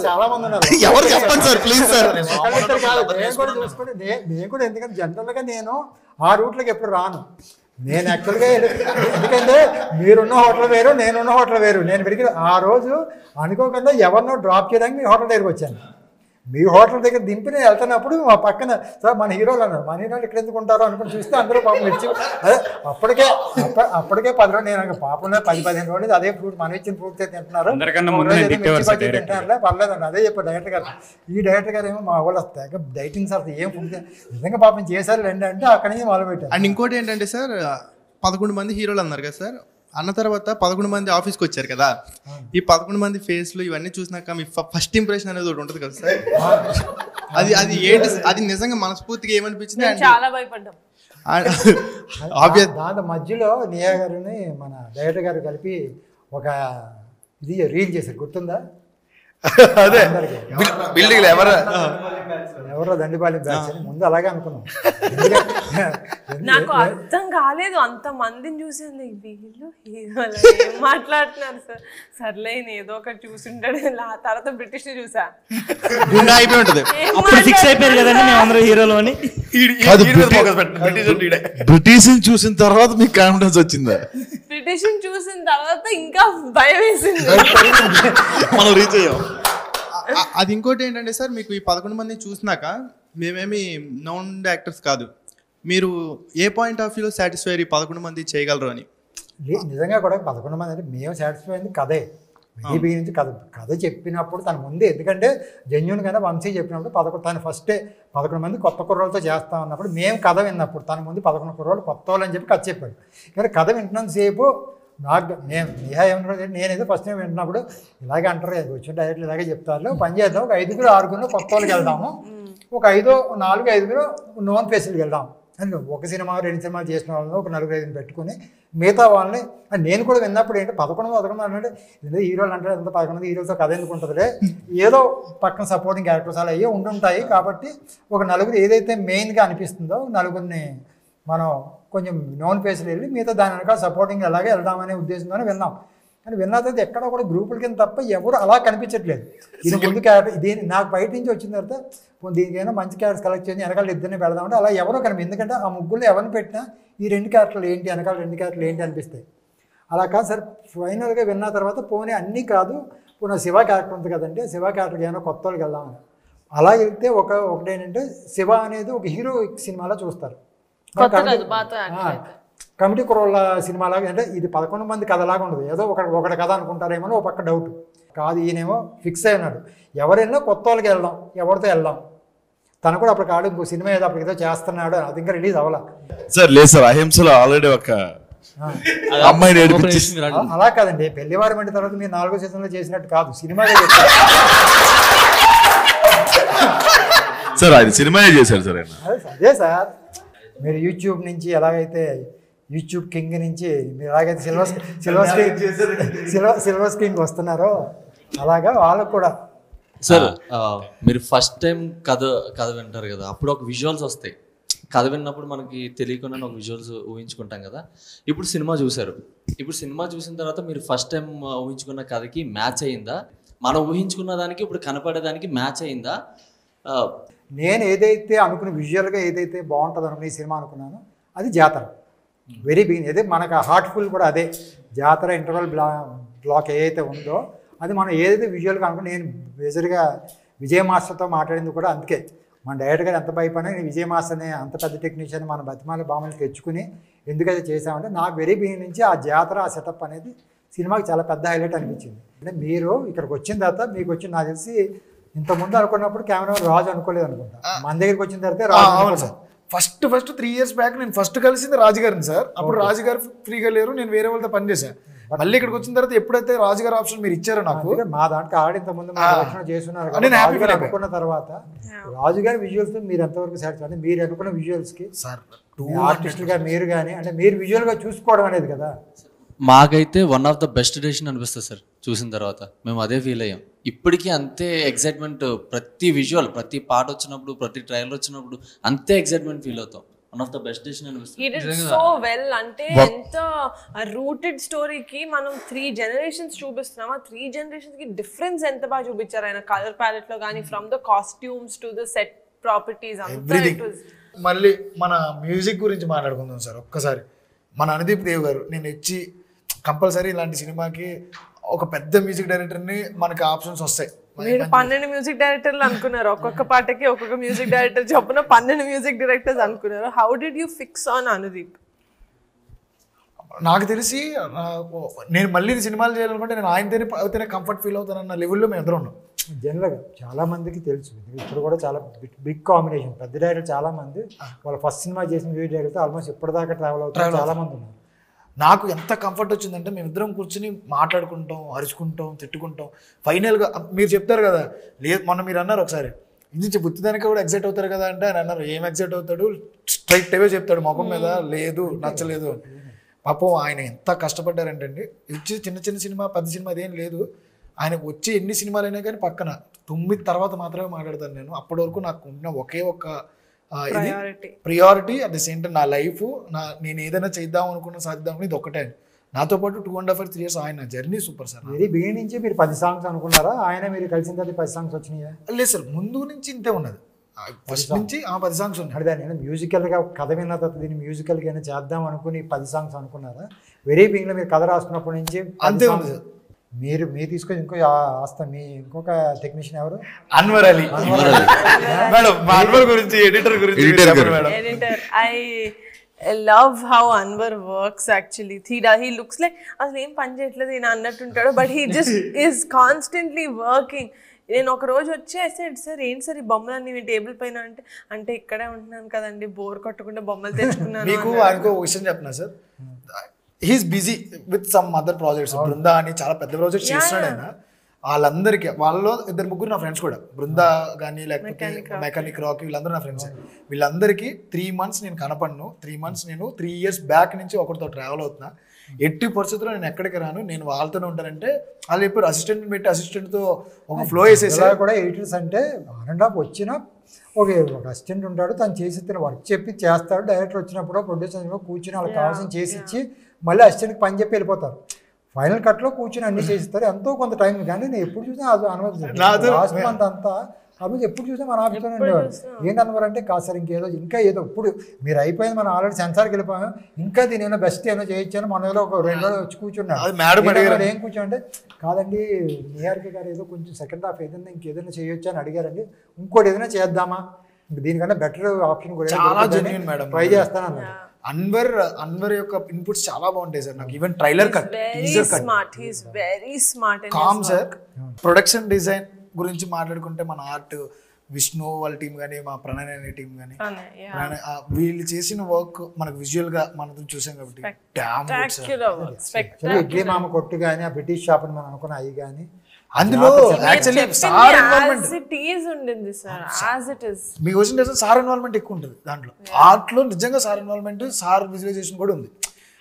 చాలా మంది ఉన్నారు, ఎవరు చెప్పండి సార్ ప్లీజ్ సార్. నేను కూడా ఎందుకంటే జనరల్గా నేను ఆ రూట్లోకి ఎప్పుడు రాను. నేను యాక్చువల్గా ఎందుకంటే మీరున్న హోటల్ వేరు నేనున్న హోటల్ వేరు. నేను పెరిగి ఆ రోజు అనుకోకుండా ఎవరినో డ్రాప్ చేయడానికి మీ హోటల్ దగ్గరికి వచ్చాను. మీ హోటల్ దగ్గర దింపి నేను వెళ్తున్నప్పుడు మా పక్కన సార్ మన హీరోలు అన్నారు. మన హీరోలు ఇక్కడ ఎందుకు ఉంటారో అనుకుని చూస్తే అందరూ పాపం మిర్చి అదే అప్పటికే 10 రోజులు నేను పాపంలో 10-15 రోజులు అదే ఫ్రూట్ మనం ఇచ్చిన ఫ్రూట్స్ తింటున్నారు, తింటున్నారులే పర్లేదండి అదే చెప్పారు డైరెక్టర్ గారు. ఈ డైరెక్టర్ గారు ఏమో మా వాళ్ళు తెగ డైటింగ్ సార్ ఏం ఫుడ్ నిజంగా పాపం చేశారు రండి అంటే అక్కడి నుంచి మొదలు పెట్టారు. అండ్ ఇంకోటి ఏంటంటే సార్ 11 మంది హీరోలు అన్నారు కదా సార్, అన్న తర్వాత 11 మంది ఆఫీస్కి వచ్చారు కదా. ఈ 11 మంది ఫేస్లు ఇవన్నీ చూసినాక మీ ఫస్ట్ ఇంప్రెషన్ అనేది ఒకటి ఉంటుంది కదా సార్, అది ఏంటి? అది నిజంగా మనస్ఫూర్తిగా ఏమనిపించింది? చాలా భయపడ్డాం. దాని మధ్యలో నియా గారిని మన డైరెక్టర్ గారు కలిపి ఒక ఇది రీల్ చేశారు, గుర్తుందా? అదే బిల్డింగ్ ఎవరో దండిపాలి బ్యాచ్ అని ముందు అలాగే అనుకున్నాం. నాకు అర్థం కాలేదు, అంత మందిని చూసాను వీళ్ళు హీరోలు ఏం మాట్లాడుతున్నారు సార్. సర్లే ఏదో ఒకటి చూసింటాడు. తర్వాత బ్రిటిష్ ని చూసా అయిపోయి ఉంటుంది. అప్పుడు ఫిక్స్ అయిపోయారు కదండి మేము అందరూ హీరోలు అని. బ్రిటిష్ చూసిన తర్వాత మీకు కాన్ఫిడెన్స్ వచ్చిందా? బ్రిటిష్ చూసిన తర్వాత ఇంకా భయం వేసింది. మనం రీచ్ అయ్యాం. అది ఇంకోటి ఏంటంటే సార్, మీకు ఈ 11 మందిని చూసినాక మేమేమి నౌన్ యాక్టర్స్ కాదు, మీరు ఏ పాయింట్ ఆఫ్ వ్యూలో సాటిస్ఫై 11 మంది చేయగలరు అని? నిజంగా కూడా 11 మంది అంటే మేము సాటిస్ఫై అయింది కథే. మేబీ నుంచి కథ చెప్పినప్పుడు తన ముందే, ఎందుకంటే జెన్యూన్గానే వంశీ చెప్పినప్పుడు తను ఫస్టే 11 మంది కొత్త కుర్రోళ్ళతో చేస్తా ఉన్నప్పుడు మేము కథ విన్నప్పుడు తన ముందు 11 కుర్రోళ్ళు కొత్త వాళ్ళు అని చెప్పి కథ చెప్పాడు. కానీ కథ వింటున్నంతసేపు నాకు నిహా ఏమన్నా నేనైతే ఫస్ట్ టైం వింటున్నప్పుడు ఇలాగే అంటారు కదా, వచ్చిన డైరెక్ట్లు ఇలాగే చెప్తారు, పని చేద్దాం, ఒక 5-6 కొత్త వాళ్ళకి వెళ్దాము, ఒక 4-5 నోన్ ఫేస్కి వెళ్దాం అని. ఒక సినిమా 2 సినిమాలు చేసిన వాళ్ళని ఒక 4-5 పెట్టుకుని మిగతా వాళ్ళని నేను కూడా విన్నప్పుడు ఏంటి 11 అంటే ఏదో హీరోలు అంటే ఎంత 11 హీరోలతో కథ ఎందుకు ఉంటుందిలే, ఏదో పక్కన సపోర్టింగ్ క్యారెక్టర్స్ అలా అయ్యే ఉండుంటాయి. కాబట్టి ఒక 4 ఏదైతే మెయిన్గా అనిపిస్తుందో 4 మనం కొంచెం నోన్ ఫేస్లు వెళ్ళి మిగతా దాని వెనకాల సపోర్టింగ్ అలాగే వెళ్దామనే ఉద్దేశంతోనే విన్నాం. కానీ విన్న తర్వాత ఎక్కడ కూడా గ్రూపుల కింద తప్ప ఎవరు అలా కనిపించట్లేదు. ఇది ముందు క్యారెక్టర్ దీని నాకు బయట నుంచి వచ్చిన తర్వాత దీనికైనా మంచి క్యారెక్టర్స్ కలెక్ట్ చేసి వెనకాల 2 పెడదామంటే అలా ఎవరో కనిపి, ఎందుకంటే ఆ ముగ్గురులో ఎవరిని పెట్టినా ఈ 2 క్యారెక్టర్లు ఏంటి వెనకాల 2 క్యారెక్టర్లు ఏంటి అనిపిస్తాయి. అలా కాదు సార్, ఫైనల్గా విన్న తర్వాత పోనీ అన్నీ కాదు, పోనీ శివ క్యారెక్టర్ ఉంది కదండి, శివ క్యారెక్టర్కి ఏమైనా కొత్త వాళ్ళకి వెళ్దామని. అలా వెళ్తే ఒకటేంటంటే శివ అనేది ఒక హీరో సినిమాలో చూస్తారు, కమిటీ కుర్రోళ్ళ సినిమాలాగా. అంటే ఇది 11 మంది కథలాగా ఉండదు, ఏదో ఒకటి కథ అనుకుంటారేమో ఒక పక్క డౌట్ కాదు. ఈయనేమో ఫిక్స్ అయినాడు, ఎవరైనా కొత్త వాళ్ళకి వెళ్దాం, ఎవరితో వెళ్దాం. తను కూడా అప్పుడు కాడు ఇంకో సినిమా ఏదో అప్పుడు ఏదో చేస్తున్నాడు, అది ఇంకా రిలీజ్ అవ్వాల సార్. లేదు సార్, అహింసలో ఆల్రెడీ ఒక అమ్మాయిని అలా కాదండి, పెళ్లివారి మంటి తర్వాత మీరు 4వ సీజన్లో చేసినట్టు కాదు, సినిమాగా చేస్తారు సార్. అది సినిమాయే చేశారు సార్ ఆయన. అదే సార్, మీరు యూట్యూబ్ నుంచి ఎలాగైతే యూట్యూబ్ కింగ్ నుంచి మీరు ఎలాగైతే సిల్వర్ స్క్రీన్కి వస్తున్నారో అలాగా వాళ్ళకు కూడా. సార్ మీరు ఫస్ట్ టైం కథ వింటారు కదా, అప్పుడు ఒక విజువల్స్ వస్తాయి. కథ విన్నప్పుడు మనకి తెలియకుండా ఒక విజువల్స్ ఊహించుకుంటాం కదా. ఇప్పుడు సినిమా చూసారు, ఇప్పుడు సినిమా చూసిన తర్వాత మీరు ఫస్ట్ టైం ఊహించుకున్న కథకి మ్యాచ్ అయిందా? మనం ఊహించుకున్న దానికి ఇప్పుడు కనపడేదానికి మ్యాచ్ అయిందా? నేను ఏదైతే అనుకున్న విజువల్గా ఏదైతే బాగుంటుంది అనుకున్న ఈ సినిమా అనుకున్నానో అది జాతర. వెరీ బిగిన్ అదే మనకు హార్ట్ఫుల్ కూడా అదే. జాతర ఇంటర్వల్ బ్లాక్ ఏదైతే ఉందో అది మనం ఏదైతే విజువల్గా అనుకున్నా. నేను మేజర్గా విజయ్ మాస్టర్తో మాట్లాడింది కూడా అందుకే. మన డైరెక్టర్ గారు ఎంత భయపడినా నేను విజయ్ మాస్టర్ని అంత పెద్ద టెక్నీషియన్ మన బతిమాల బామని తెచ్చుకుని ఎందుకైతే చేసామంటే నాకు వెరీ బిగిన్ నుంచి ఆ జాతర ఆ సెటప్ అనేది సినిమాకి చాలా పెద్ద హైలైట్ అనిపించింది. అంటే మీరు ఇక్కడికి వచ్చిన తర్వాత మీకు వచ్చి నాకు తెలిసి ఇంతకుముందు అనుకున్నప్పుడు కెమెరా రాజు అనుకోలేదు అనుకుంటా. మన దగ్గరికి వచ్చిన తర్వాత రాజు సార్ ఫస్ట్ 3 years బ్యాక్ నేను ఫస్ట్ కలిసింది రాజుగారిని సార్. అప్పుడు రాజుగారు ఫ్రీగా లేరు, నేను వేరే వాళ్ళతో పనిచేశాను. మళ్ళీ ఇక్కడికి వచ్చిన తర్వాత ఎప్పుడైతే రాజుగారు ఆప్షన్ మీరు ఇచ్చారో నాకు, మా దాంట్లో ఆడి ఇంతకుముందు చేస్తున్నారు అనుకున్న తర్వాత రాజుగారి విజువల్స్ మీరు ఎంతవరకు సాటిస్ఫై అంటే మీరు అనుకున్న విజువల్స్కి సార్ ఆర్టిస్టులుగా మీరు కానీ అంటే మీరు విజువల్గా చూసుకోవడం అనేది కదా. మాకైతే one of the best decision అనిపిస్తుంది సార్. చూసిన తర్వాత మేము అదే ఫీల్ అయ్యాం. ఇప్పటికీ అంతే ఎక్సైట్మెంట్, ప్రతి విజువల్ ప్రతి పాట వచ్చినప్పుడు ప్రతి ట్రైలర్ వచ్చినప్పుడు అంతే ఎక్సైట్మెంట్ ఫీల్ అవుతాం. One of the best decision అనిపిస్తుంది. He did so well. అంటే ఎంత రూటెడ్ స్టోరీకి మనం 3 generations చూపిస్తున్నాం. ఆ 3 generations కి డిఫరెన్స్ ఎంత బాగా చూపించారు ఆయన కలర్ ప్యాలెట్ లో కానీ, from the costumes to the set properties అంతా. మళ్ళీ మన మ్యూజిక్ గురించి మాట్లాడుకుందాం సార్ ఒక్కసారి. మన అనుదీప్ దేవ్ గారు నేను ఇచ్చి కంపల్సరీ ఇలాంటి సినిమాకి ఒక పెద్ద మ్యూజిక్ డైరెక్టర్ని మనకి ఆప్షన్స్ వస్తాయి. మీరు 12 మ్యూజిక్ డైరెక్టర్లు అనుకున్నారు, ఒక్కొక్క పాటకి ఒక్కొక్క మ్యూజిక్ డైరెక్టర్ చొప్పున 12 మ్యూజిక్ డైరెక్టర్స్ అనుకున్నారు. How did you fix on Anudeep? నాకు తెలిసి నేను మళ్ళీ సినిమాలు చేయాలనుకుంటే నేను ఆయనతోనే కంఫర్ట్ ఫీల్ అవుతానన్న లెవెల్లో మేము ఎదురు ఉన్నాం. జనరల్గా చాలామందికి తెలుసు, ఇప్పుడు కూడా చాలా బిగ్ కాంబినేషన్. పెద్ద డైరెక్టర్ చాలామంది వాళ్ళ ఫస్ట్ సినిమా చేసిన మ్యూజిక్ డైరెక్టర్ ఆల్మోస్ట్ ఇప్పటిదాకా ట్రావెల్ అవుతారు చాలామంది ఉన్నారు. నాకు ఎంత కంఫర్ట్ వచ్చిందంటే మేమిద్దరం కూర్చొని మాట్లాడుకుంటాం, అరుచుకుంటాం, తిట్టుకుంటాం. ఫైనల్గా మీరు చెప్తారు కదా, లేదు మొన్న మీరు అన్నారు ఒకసారి ఇది బుద్ధిదానికి కూడా ఎగ్జైట్ అవుతారు కదా అంటే ఆయన అన్నారు ఏం ఎగ్జైట్ అవుతాడు, స్ట్రైట్ అవే చెప్తాడు ముఖం మీద, లేదు నచ్చలేదు. పాపం ఆయన ఎంత కష్టపడ్డారంటే అండి. ఇచ్చి చిన్న సినిమా పెద్ద సినిమా అదేం లేదు, ఆయనకు వచ్చి ఎన్ని సినిమాలు అయినా కానీ పక్కన 9 తర్వాత మాత్రమే మాట్లాడతాను నేను. అప్పటి వరకు నాకు ఉన్న ఒకే ఒక్క ఇది priority. At the same time నా లైఫ్ నేను ఏదైనా చేద్దాం అనుకున్న సాధిద్దాం ఇది ఒక్కటే. నాతో పాటు 2.5 or 3 years ఆయన journey super sir. Very beginning నుంచి మీరు 10 songs అనుకున్నారా? ఆయన మీరు కలిసిన తర్వాత 10 songs వచ్చినాయా? లేదు సార్, ముందు నుంచి ఇంతే ఉన్నది. ఫస్ట్ నుంచి 10 songs ఉన్నాయి. అదే నేను మ్యూజికల్గా కథ విన్న తర్వాత దీన్ని మ్యూజికల్గా అయినా చేద్దాం అనుకుని 10 songs అనుకున్నారా? వెరీ బిగినింగ్లో మీరు కథ రాసుకున్నప్పటి నుంచి అంతే ఉంది సార్. మీరు తీసుకొని ఇంకొక టెక్నీషియన్ ఎవరు? అన్వర్ అలీ మేడం. అన్వర్ గురించి ఎడిటర్ గురించి editor I love how Anwar works actually. He looks like అసలు ఏం పని చేయట్లేదు ఈయన అన్నట్టుంటాడు, but he just is constantly working. నేను ఒక రోజు వచ్చి సార్ ఏంటి సార్ ఈ బొమ్మలన్నీ మీ టేబుల్ పైన అంటే ఇక్కడే ఉంటున్నాను కదండి, బోర్ కొట్టకుండా బొమ్మలు తెచ్చుకున్నాను. మీకు ఆయనకు ఒక విషయం చెప్పిన sir, he's busy with some other projects. Brinda అని చాలా పెద్ద ప్రాజెక్ట్స్ చేస్తున్నాడు ఆయన. వాళ్ళందరికీ వాళ్ళలో 2-3 నా ఫ్రెండ్స్ కూడా, బృందా కానీ లేకపోతే మెకానిక్ రాక్, వీళ్ళందరూ నా ఫ్రెండ్స్. వీళ్ళందరికీ 3 months నేను కనపడను. 3 months నేను 3 years బ్యాక్ నుంచి ఒకరితో ట్రావెల్ అవుతున్నా. ఎట్టి పరిస్థితుల్లో నేను ఎక్కడికి రాను, నేను వాళ్ళతోనే ఉంటానంటే వాళ్ళు ఇప్పుడు అసిస్టెంట్ పెట్టి అసిస్టెంట్తో ఒక ఫ్లో వేసేసి కూడా ఎడిటర్స్ అంటే ఆన్ ఆఫ్ వచ్చిన ఒక అసిస్టెంట్ ఉంటాడు, తను చేసి వర్క్ చెప్పి చేస్తాడు. డైరెక్టర్ వచ్చినప్పుడు ప్రొడ్యూసర్ కూర్చొని వాళ్ళకి కావాల్సిన చేసి ఇచ్చి మళ్ళీ అసిస్టెంట్కి పని చెప్పి వెళ్ళిపోతారు. ఫైనల్ కట్లో కూర్చొని అన్ని చేసిస్తారు, ఎంతో కొంత టైం. కానీ నేను ఎప్పుడు చూసినా అది అనుమతి లాస్ట్ మంత్ అంతా అప్పుడు ఎప్పుడు చూసినా మన ఆఫీస్లోనే ఉండేవాడు. ఏంటన్నారంటే కాదు సార్ ఇంకా ఏదో ఇప్పుడు మీరు అయిపోయింది, మనం ఆల్రెడీ సెన్సార్కి వెళ్ళిపోయాం, ఇంకా దీని ఏమైనా బెస్ట్ ఏమైనా చేయొచ్చాను. మన ఏదో ఒక 2 రోజులు వచ్చి కూర్చున్నాడు. ఏం కూర్చోంటే కాదండి నిహారిక గారు ఏదో కొంచెం సెకండ్ హాఫ్ ఏదైనా ఇంకేదైనా చేయొచ్చా అని అడిగారండి. ఇంకోటి ఏదైనా చేద్దామా, దీనికన్నా బెటర్ ఆప్షన్ కూడా ట్రై చేస్తాను అన్నాడు. అన్వర్ యొక్క ఇన్పుట్స్ చాలా బాగుంటాయి సార్. నాకు even trailer cut, teaser cut, calm sir. Production design గురించి మాట్లాడుకుంటే మన ఆర్ట్ విష్ణు వాళ్ళ టీం కానీ, మా ప్రణయ్ అనే టీం కానీ, వీళ్ళు చేసిన వర్క్ మనకు విజువల్ గా మనం చూసాం కాబట్టి ఇడ్లీ మామ కొట్టు కానీ, ఆ బ్రిటిష్ షాప్ అని మనం అనుకున్న అవి కానీ, అందులో యాక్చువల్లీ సార్ ఇన్వాల్వ్మెంట్ ఉండింది సార్, యాజ్ ఇట్ ఇస్. మీకు వచ్చిన సార్ ఇన్వాల్వ్మెంట్ ఎక్కువ ఉంటుంది దాంట్లో. ఆర్ట్లో నిజంగా సార్ ఇన్వాల్వ్మెంట్, సార్ విజువలైజేషన్ కూడా ఉంది.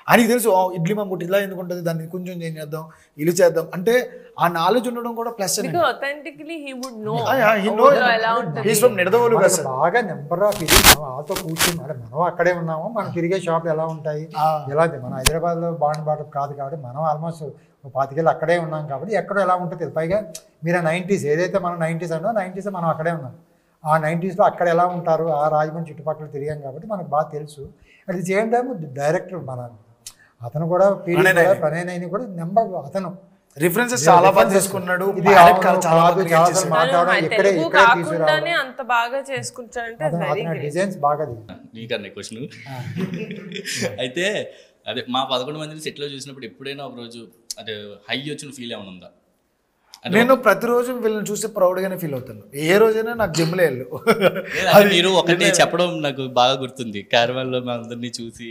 ఆయనకి తెలుసు ఇడ్లీ మామూటి ఇలా ఎందుకు ఉంటుంది, దాన్ని కొంచెం చేంజ్ చేద్దాం, ఇల్లు చేద్దాం అంటే ఆ నాలెడ్జ్ ఉండడం కూడా plus. Authentically he would know. Nidadavolu బాగా నెంబర్ ఆఫ్ ఇది వాళ్ళతో కూర్చుని మనం అక్కడే ఉన్నాము, మనం తిరిగే షాపులు ఎలా ఉంటాయి, ఎలా మనం హైదరాబాద్లో బాండ్ కాదు కాబట్టి మనం ఆల్మోస్ట్ 25 ఏళ్ళు అక్కడే ఉన్నాం కాబట్టి ఎక్కడో ఎలా ఉంటుంది. పైగా మీరు 90s ఏదైతే మనం 90s అన్నో 90s మనం అక్కడే ఉన్నాం. ఆ 90sలో అక్కడ ఎలా ఉంటారు, ఆ రాజమండ్రి చుట్టుపక్కల తిరిగాం కాబట్టి మనకు బాగా తెలుసు. At the same time director అతను కూడా ప్రణయ్ కూడా నెంబర్ అతను రిఫరెన్సెస్ చాలా బాగా చేసుకున్నాడు. అంత బాగా చేసుకుంటారంటే డిజైన్స్ బాగా. నీకన్నా క్వశ్చన్ అయితే అదే మా 11 మందిని సెట్లో చూసినప్పుడు ఎప్పుడైనా ఒక రోజు అదే హై వచ్చిన ఫీల్ ఏమైనా ఉందా? నేను ప్రతిరోజు వీళ్ళని చూస్తే ప్రౌడ్గానే ఫీల్ అవుతాను. ఏ రోజైనా నాకు జిమ్లో వెళ్ళు. మీరు ఒకటి చెప్పడం నాకు బాగా గుర్తుంది, క్యారవాన్లో మా అందరినీ చూసి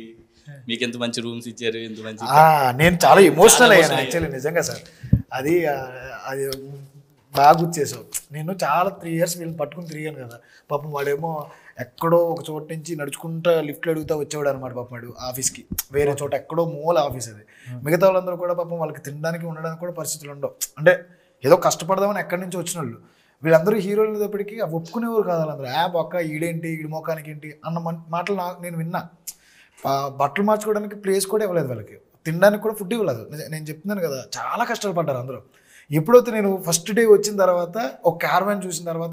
మీకు ఎంత మంచి రూమ్స్ ఇచ్చారు, ఎంత మంచి. నేను చాలా ఎమోషనల్ అయ్యాను యాక్చువల్లీ నిజంగా సార్. అది బాగా గుర్తు చేసావు. నేను చాలా 3 years వీళ్ళని పట్టుకుని తిరిగాను కదా. పాపం వాడేమో ఎక్కడో ఒక చోట నుంచి నడుచుకుంటా లిఫ్ట్లు అడుగుతా వచ్చేవాడు అనమాట. పాపం వాడు ఆఫీస్కి వేరే చోట ఎక్కడో మూల ఆఫీస్ అది. మిగతా వాళ్ళందరూ కూడా పాపం వాళ్ళకి తినడానికి ఉండడానికి కూడా పరిస్థితులు ఉండవు. అంటే ఏదో కష్టపడదామని ఎక్కడి నుంచి వచ్చిన వాళ్ళు. వీళ్ళందరూ హీరోలు అనేటప్పటికీ అవి ఒప్పుకునేవారు కాదు. వాళ్ళందరూ బొక్క ఈడేంటి, ఈడి మోకానికి ఏంటి అన్న మాటలు నేను విన్నా. బట్టలు మార్చుకోవడానికి ప్లేస్ కూడా ఇవ్వలేదు వాళ్ళకి, తినడానికి కూడా ఫుడ్ ఇవ్వలేదు. నేను చెప్తున్నాను కదా, చాలా కష్టాలు పడ్డారు అందరూ. ఎప్పుడైతే నేను ఫస్ట్ డే వచ్చిన తర్వాత ఒక క్యారవాన్ చూసిన తర్వాత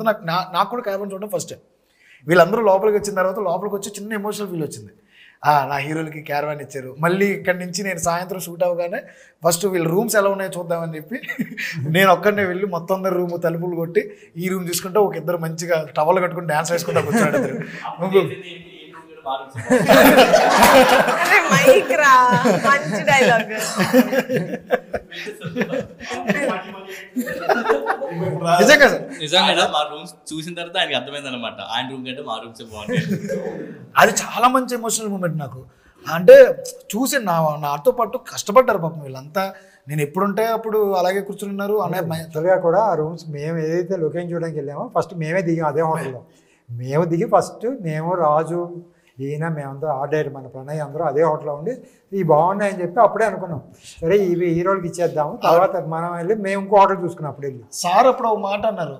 నాకు కూడా క్యారవాన్ చూడడం ఫస్ట్ టైం. వీళ్ళందరూ లోపలికి వచ్చిన తర్వాత లోపలికి వచ్చి చిన్న ఎమోషనల్ ఫీల్ వచ్చింది. నా హీరోలకి క్యారవాన్ ఇచ్చారు. మళ్ళీ ఇక్కడి నుంచి నేను సాయంత్రం షూట్ అవ్వగానే ఫస్ట్ వీళ్ళ రూమ్స్ ఎలా ఉన్నాయో చూద్దామని చెప్పి నేను ఒక్కడనే వెళ్ళి మొత్తం అందరు రూమ్ తలుపులు కొట్టి ఈ రూమ్ చూసుకుంటే ఒక ఇద్దరు మంచిగా టవల్ కట్టుకుని డ్యాన్స్ వేసుకుంటా కూర్చోండి. మంచి డైలాగ్. నిజంగా మా రూమ్స్ చూసిన తర్వాత ఆయనకి అర్థమైంది అనమాట, ఆయన రూమ్ కంటే మా రూమ్స్ బాగుంటాయి. అది చాలా మంచి ఎమోషనల్ మూమెంట్ నాకు. అంటే చూసి నాతో పాటు కష్టపడ్డారు పాపం వీళ్ళంతా. నేను ఎప్పుడుంటే అప్పుడు అలాగే కూర్చున్నారు. త్వరగా కూడా ఆ రూమ్స్ మేము ఏదైతే లొకేషన్ చూడడానికి వెళ్ళామో ఫస్ట్ మేమే దిగాం అదే హోటల్లో. మేము దిగి ఫస్ట్ మేము రాజు ఈయన మేమందరూ ఆర్డర్ మన ప్రణయ్ అందరూ అదే హోటల్లో ఉండి ఇవి బాగున్నాయని చెప్పి అప్పుడే అనుకున్నాం, సరే ఇవి హీరోలకి ఇచ్చేద్దాము. తర్వాత మనం వెళ్ళి మేము ఇంకో హోటల్ చూసుకున్నాం. అప్పుడు వెళ్ళి సార్ అప్పుడు ఒక మాట అన్నారు,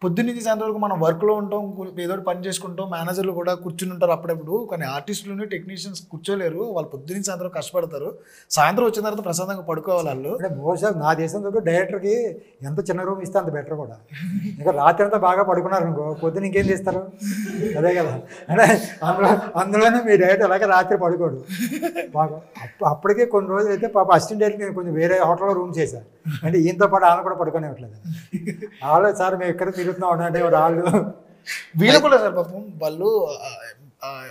పొద్దున్నుంచి సాయంత్రం వరకు మనం వర్క్లో ఉంటాం, ఏదో పని చేసుకుంటాం, మేనేజర్లు కూడా కూర్చుని ఉంటారు అప్పుడప్పుడు. కానీ ఆర్టిస్టులు టెక్నీషియన్స్ కూర్చోలేరు, వాళ్ళు పొద్దున్నుంచి సాయంత్రం కష్టపడతారు. సాయంత్రం వచ్చిన తర్వాత ప్రశాంతంగా పడుకోవాలి వాళ్ళు. అంటే మోస్ట్లీ నా దేశంలో డైరెక్టర్కి ఎంత చిన్న రూమ్ ఇస్తే అంత బెటర్ కూడా. ఇంకా రాత్రి అంతా బాగా పడుకున్నారు అనుకో, పొద్దున్న ఇంకేం చేస్తారు, అదే కదా. అంటే అందులోనే మీ డైరెక్టర్ అలాగే రాత్రి పడుకోడు బాగా. అప్పటికే కొన్ని రోజులు అయితే పాప అసిస్టెంట్ డైరెక్టర్ నేను కొంచెం వేరే హోటల్లో రూమ్ చేశాను. అంటే ఈయనతో పాటు ఆమె కూడా పడుకునేవట్లేదు. వాళ్ళు సార్ మేము ఎక్కడ తిరుగుతున్నాం అంటే వాళ్ళు వీళ్ళు కూడా సార్ పాపం వాళ్ళు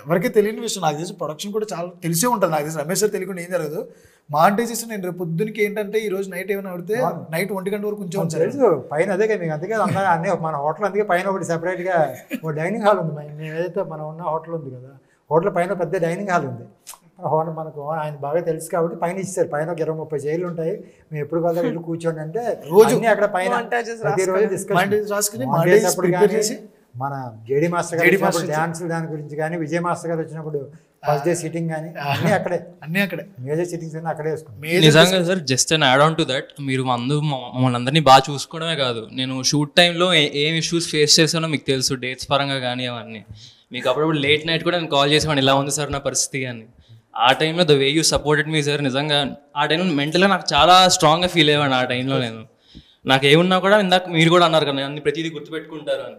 ఎవరికీ తెలియని విషయం. నాకు తెలిసి ప్రొడక్షన్ కూడా చాలా తెలిసే ఉంటుంది. నాకు తెలిసి రమేష్ సార్ తెలియకుండా ఏం జరగదు. మాంటేజెస్ నేను రేపు పొద్దున్నకి ఏంటంటే ఈ రోజు నైట్ ఏమైనా పడితే నైట్ 1 గంట వరకు కొంచెం తెలుసు పైన. అదే మీకు అందుకే అన్నీ మన హోటల్ అందుకే పైన ఒకటి సెపరేట్గా ఒక డైనింగ్ హాల్ ఉంది. మేము ఏదైతే మనం ఉన్న హోటల్ ఉంది కదా, హోటల్ పైన పెద్ద డైనింగ్ హాల్ ఉంది. మనకు ఆయన బాగా తెలుసు కాబట్టి పైన ఇచ్చారు. పైన ఒక 20-30 చైర్లు ఉంటాయి. మేము ఎప్పుడు కదా వెళ్ళి కూర్చోండి అంటే రోజు అక్కడ పైన ప్రతిరోజు డిస్కషన్. మన జేడీ మాస్టర్ గారు డాన్స్ దాని గురించి కానీ, విజయ్ మాస్టర్ గారు వచ్చినప్పుడు ఫస్ట్ డే సిట్టింగ్ కానీ అన్నీ అక్కడే మేజర్ సిట్టింగ్స్ అన్నీ అక్కడే వేసుకున్నాం. నిజంగా sir just and add on to that, మీరు మమ్మల్ని అందరినీ బాగా చూసుకోవడమే కాదు, నేను షూట్ టైంలో ఏం ఇష్యూస్ ఫేస్ చేసానో మీకు తెలుసు, డేట్స్ పరంగా కానీ అవన్నీ. మీకు అప్పుడప్పుడు లేట్ నైట్ కూడా నేను కాల్ చేసేవాడిని, ఇలా ఉంది సార్ నా పరిస్థితి అని. ఆ టైంలో the way you supported me sir, నిజంగా ఆ టైంలో మెంటల్గా నాకు చాలా స్ట్రాంగ్గా ఫీల్ అయ్యాను. ఆ టైంలో నేను నాకు ఏమున్నా కూడా ఇందాక మీరు కూడా అన్నారు కదా అన్ని ప్రతిదీ గుర్తుపెట్టుకుంటారు అని.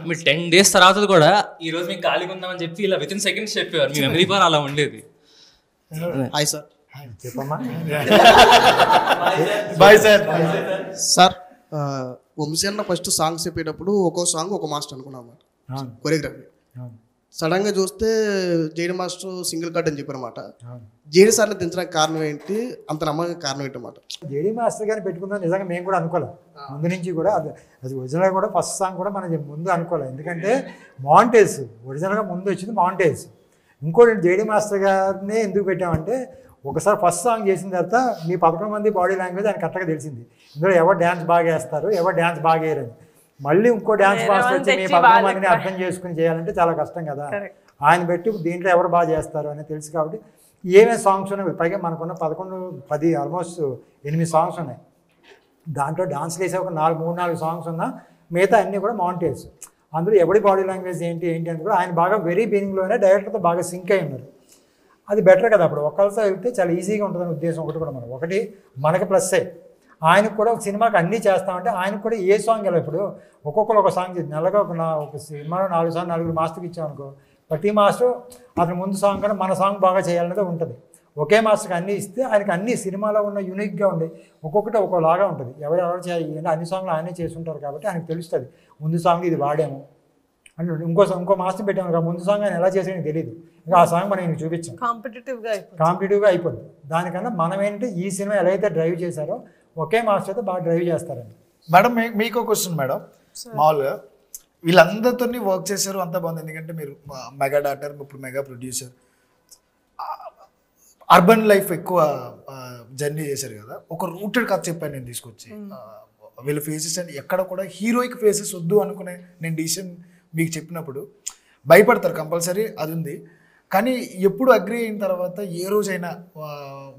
మీరు 10 days తర్వాత కూడా ఈరోజు మీకు ఖాళీగా ఉందామని చెప్పి ఇలా వితిన్ సెకండ్స్ చెప్పేవారు. మీ మెమరీ పవర్ అలా ఉండేది. Hi sir. చెప్పమ్మా. Bye sir. సార్ వంశీ అన్న ఫస్ట్ సాంగ్స్ చెప్పేటప్పుడు ఒక్కో సాంగ్ ఒక మాస్టర్ అనుకున్నాం అన్నమాట, కొరియోగ్రఫీ. సడన్గా చూస్తే జేడి మాస్టర్ సింగిల్ కట్ అని చెప్పారన్నమాట. జేడి సార్ని దించడానికి కారణం ఏంటి, అంత నమ్మకం కారణం ఏంటన్నమాట? జేడి మాస్టర్ గారిని పెట్టుకుందాం నిజంగా మేము కూడా అనుకోలేదు ముందు నుంచి కూడా. అది ఒరిజినల్గా కూడా ఫస్ట్ సాంగ్ కూడా మనం ముందు అనుకోలేదు. ఎందుకంటే మాంటేజ్ ఒరిజినల్గా ముందు వచ్చింది మాంటేజ్. ఇంకోటి జేడి మాస్టర్ గారిని ఎందుకు పెట్టామంటే ఒకసారి ఫస్ట్ సాంగ్ చేసిన తర్వాత మీ 11 మంది బాడీ లాంగ్వేజ్ ఆయన కరెక్ట్గా తెలిసింది. ఇందులో ఎవరు డ్యాన్స్ బాగా వేస్తారు, ఎవరు డ్యాన్స్ బాగా వేయరని. మళ్ళీ ఇంకో డ్యాన్స్ మాస్టర్ వచ్చి మీ 11 మందిని అర్థం చేసుకుని చేయాలంటే చాలా కష్టం కదా. ఆయన పెట్టి దీంట్లో ఎవరు బాగా చేస్తారు అని తెలుసు కాబట్టి ఏమేమి సాంగ్స్ ఉన్నాయి. పైగా మనకున్న 10 ఆల్మోస్ట్ 8 సాంగ్స్ ఉన్నాయి. దాంట్లో డాన్స్లు వేసే ఒక 3-4 సాంగ్స్ ఉన్నా మిగతా అన్నీ కూడా మౌంటేజ్. అందులో ఎవరి బాడీ లాంగ్వేజ్ ఏంటి అని కూడా ఆయన బాగా వెరీ బిగినింగ్లోనే డైరెక్టర్తో బాగా సింక్ అయి ఉన్నారు. అది బెటర్ కదా. అప్పుడు ఒకరితో వెళ్తే చాలా ఈజీగా ఉంటుందని ఉద్దేశం ఒకటి కూడా ఒకటి మనకి ప్లస్సే. ఆయనకు కూడా ఒక సినిమాకి అన్నీ చేస్తామంటే ఆయనకు కూడా ఏ సాంగ్ ఎలా ఇప్పుడు ఒక్కొక్కరు ఒక సాంగ్ నెలగా ఒక సినిమాలో 4 సాంగ్ 4 మాస్టర్కి ఇచ్చామనుకో, ప్రతి మాస్టర్ అతని ముందు సాంగ్ కన్నా మన సాంగ్ బాగా చేయాలనేది ఉంటుంది. ఒకే మాస్టర్కి అన్నీ ఇస్తే ఆయనకి అన్ని సినిమాలో ఉన్న యూనిక్గా ఉండి ఒక్కొక్కటి ఒక్కోలాగా ఉంటుంది. ఎవరెవరు చేయాలి అన్ని సాంగ్లు ఆయనే చేస్తుంటారు కాబట్టి ఆయనకు తెలుస్తుంది ముందు సాంగ్ ఇది వాడాము అని. ఇంకో మాస్టర్ పెట్టాము ముందు సాంగ్ ఆయన ఎలా చేసేది తెలియదు. ఇంకా ఆ సాంగ్ మనం చూపించాం, కాంపిటేటివ్గా అయిపోతుంది. దానికన్నా మనం ఏంటంటే ఈ సినిమా ఎలా అయితే డ్రైవ్ చేశారో ఒకే మాస్టర్ అయితే బాగా డ్రైవ్ చేస్తారండి. మేడం మీకు క్వశ్చన్ మేడం, మామూలుగా వీళ్ళందరితో వర్క్ చేశారు అంతా బాగుంది. ఎందుకంటే మీరు మెగా డాక్టర్, ఇప్పుడు మెగా ప్రొడ్యూసర్, అర్బన్ లైఫ్ ఎక్కువ జర్నీ చేశారు కదా. ఒక రూటెడ్ కథ చెప్పాను నేను తీసుకొచ్చి. వీళ్ళ ఫేసెస్ అని ఎక్కడ కూడా హీరోయిక్ ఫేసెస్ వద్దు అనుకునే నేను డిసిషన్ మీకు చెప్పినప్పుడు భయపడతారు కంపల్సరీ, అది ఉంది. కానీ ఎప్పుడు అగ్రి అయిన తర్వాత ఏ రోజైనా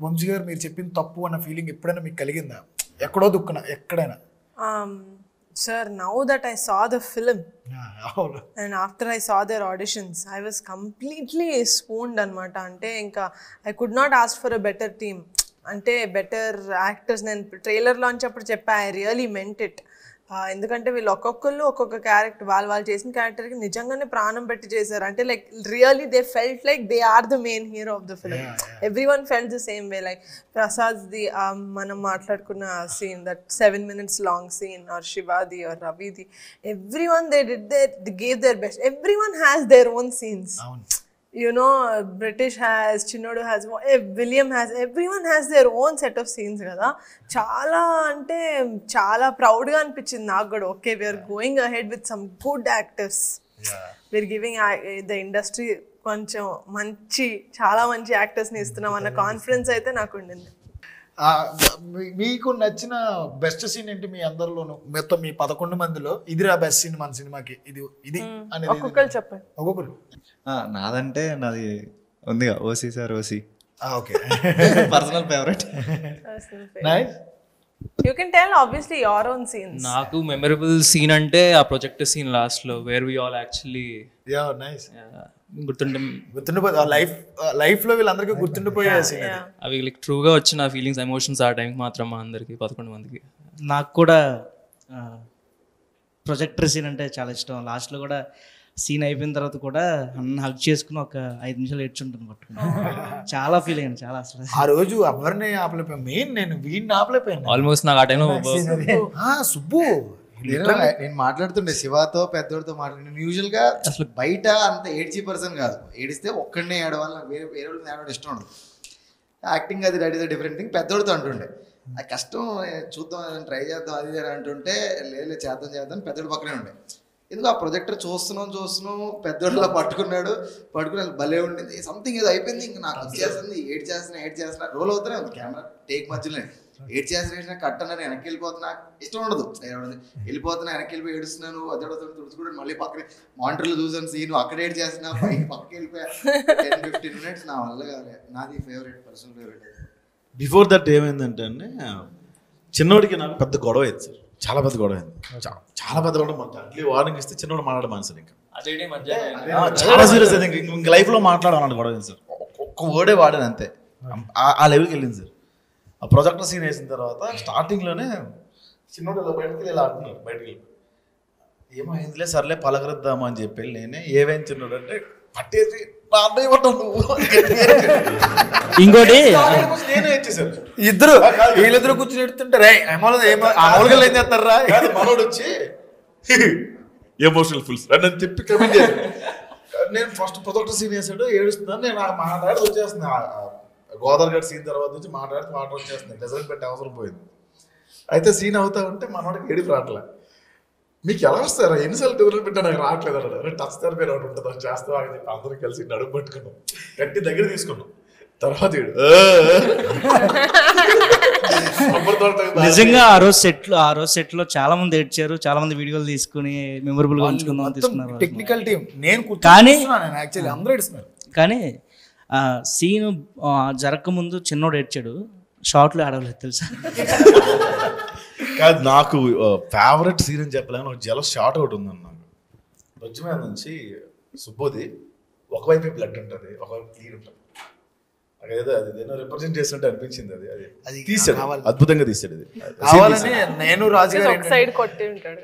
వంశీ గారు మీరు చెప్పింది తప్పు అన్న ఫీలింగ్ ఎప్పుడైనా మీకు కలిగిందా? ఎక్కడో దుక్కున ఎక్కడైనా? Sir, now that I saw the film and after I saw their auditions, I was completely swooned anamata. Ante inka I could not ask for a better team, ante better actors. Nen trailer launch appudu cheppa, I really meant it. ఎందుకంటే వీళ్ళు ఒక్కొక్క character వాళ్ళు చేసిన క్యారెక్టర్కి నిజంగానే ప్రాణం పెట్టి చేశారు. అంటే like really they felt like they are the main hero of the film. Every one felt the same way. Like ప్రసాద్ది మనం మాట్లాడుకున్న scene, that 7 minutes long scene, or శివాది ఆర్ రవిది, every one they gave their best. Every one has their own scenes. You know, British has, Chinodu has, William has, everyone has their own set of scenes kada. Chala ante chala proud ga anpichindi naaku kuda. Okay, we are going ahead with some good actors. We are giving the industry koncham manchi chala manchi actors ni istunam anna confidence aithe naaku undindi. మీకు నచ్చిన best scene ఏంటి మీ అందరిలోనూ? మొత్తం మీ 11 మందిలో ఇదిరా best scene మన సినిమాకి ఇది అనేది ఒక్కొక్కరు చెప్పండి. ఒక్కొక్కరు. నాదంటే నాది ఉందిగా OC sir, OC. Okay, personal favourite. Nice. You can tell obviously your own scenes. నాకు మెమరబుల్ సీన్ అంటే ఆ ప్రొజెక్టర్ సీన్ లాస్ట్ లో where we all actually nice గుర్తుండిపోయి లైఫ్ లో వీళ్ళందరికీ గుర్తుండిపోయే సీన్. అవి లైక్ ట్రూగా వచ్చిన ఫీలింగ్స్, ఎమోషన్స్ ఆ టైంకి మాత్రం మా అందరికి 11 మందికి. నాకు కూడా ప్రొజెక్టర్ సీన్ అంటే చాలా ఇష్టం. లాస్ట్లో కూడా సీన్ అయిపోయిన తర్వాత కూడా అన్న హగ్ చేసుకుని ఒక 5 నిమిషాలు ఏడ్చుంటాను పట్టుకుని. చాలా ఫీల్ అయ్యాను, చాలా అసలు. ఆ రోజు ఎవరిని ఆపలేకపోయాను, మెయిన్ నేను వీడిని ఆపలేకపోయాను. ఆల్మోస్ట్ నాకు ఆ టైంలో సుబ్బు నేను మాట్లాడుతుండే శివాతో పెద్దోడితో మాట్లాడి. యూజువల్గా అసలు బయట అంత ఏడ్చి పర్సన్ కాదు, ఏడిస్తే ఒక్కడనే ఏడవాలి, నాకు వేరే ఏడవడం ఇష్టం ఉండదు. యాక్టింగ్ అది that is a different thing. పెద్దోడితో అంటుండే అది కష్టం, చూద్దాం ట్రై చేద్దాం అది అని అంటుంటే లేదు చేద్దాం పెద్దోడి పక్కనే ఉండే. ఎందుకు ఆ ప్రొజెక్టర్ చూస్తున్నాం పెద్దోడిలా పట్టుకుని భలే ఉండింది. సంథింగ్ ఏదో అయిపోయింది, ఇంకా నాకు వచ్చేస్తుంది, ఏడ్ చేస్తున్నా రోల్ అవుతూనే ఉంది కెమెరా టేక్ మధ్యలో. ఏడ్ చేసిన కట్ అన్న వెనక్కి వెళ్ళిపోతున్నా, ఇష్టం ఉండదు వెళ్ళిపోతున్నా, వెనక్కి వెళ్ళిపోయి ఏడుస్తున్నాను, అదొడతో తుడుచుకుంటే మళ్ళీ పక్కన మానిటర్లో చూసాను సీన్, అక్కడ ఏడ్ చేస్తున్నా, పక్కకి వెళ్ళిపోయా 10-15 minutes. నా వల్ల కాదు, నాది పర్సనల్ ఫేవరెట్. బిఫోర్ దట్ ఏమైందంటే అండి, చిన్నోడికి నాకు పెద్ద గొడవ అయింది సార్, చాలా పెద్ద గొడవ అయింది. చాలా పెద్ద గొడవ. మాకు అట్లీ వార్నింగ్ ఇస్తే చిన్నోడు మాట్లాడే మనసు ఇంకా చాలా సీరియస్ అయింది. ఇంక లైఫ్లో మాట్లాడాలన్నట్టు గొడవ అయింది సార్. ఒక్క వర్డే వాడాను అంతే, ఆ లెవెల్కి వెళ్ళింది సార్. ఆ ప్రొజెక్టర్ సీన్ వేసిన తర్వాత స్టార్టింగ్లోనే చిన్నోడు ఇలా బయటకు వెళ్ళి ఇలా అంటున్నారు, బయటకు వెళ్ళి ఏమైందిలే సర్లే పలకరిద్దామా అని చెప్పి నేనే ఏమైంది చిన్నోడు అంటే పట్టేసి ఇంకోటి వీళ్ళిద్దరు కూర్చొని ఎడుతుంటారు, మామూలుగా ఏం చేస్తారా మనోడు వచ్చి ఎమోషనల్ ఫుల్స్ అని చెప్పి కమెంట్ చేశాడు. నేను ఫస్ట్ ప్రొజెక్టర్ సీన్ వేసాడు, ఏడుస్తున్నాను. నేను మాట్లాడి వచ్చేస్తుంది, గోదావరి గడ్ సీన్ తర్వాత నుంచి మాట్లాడితే మాట వచ్చేస్తుంది, రిజల్ట్ పెట్టే అవసరం పోయింది. అయితే సీన్ అవుతా ఉంటే మనోడికి ఏడుపు రావట్లే. మీకు ఎలా వస్తారా ఎన్నిసార్లు టూర్లు పెట్టా నాకు రావట్లేదు అన్నాడు. టచ్ థెరపీ ఒకటి ఉంటుంది, అది చేస్తావా అని చెప్పి అందరూ కలిసి నడుము పట్టుకున్నాం, గట్టి దగ్గర తీసుకున్నాం. తర్వాత నిజంగా ఆ రోజు సెట్లో చాలా మంది ఏడ్చారు, చాలా మంది వీడియోలు తీసుకుని మెమొరబుల్ గా ఉంచుకుందాం తీసుకున్నారు. టెక్నికల్ టీం నేను కానీ యాక్చువల్లీ అందరూ ఏడుస్తున్నారు. కానీ సీన్ జరగకముందు చిన్నోడు ఏడ్చాడు, షార్ట్లో ఆడవలేదు తెలుసా. కాదు, నాకు ఫేవరెట్ సీన్ అని చెప్పలేను. ఒక జల షార్ట్ ఒకటి ఉందన్న, నాకు బొజ్జు మీద నుంచి సుబ్బోది ఒకవైపు బ్లడ్ ఉంటుంది, ఒకవైపు క్లీన్ ఉంటుంది. అదేదో అది ఏదో రిప్రజెంట్ చేస్తుంటే అనిపించింది. అది తీసాడు, అద్భుతంగా తీసాడు. కావాలని నేను రాజుగారు సైడ్ కొట్టి ఉంటాడు.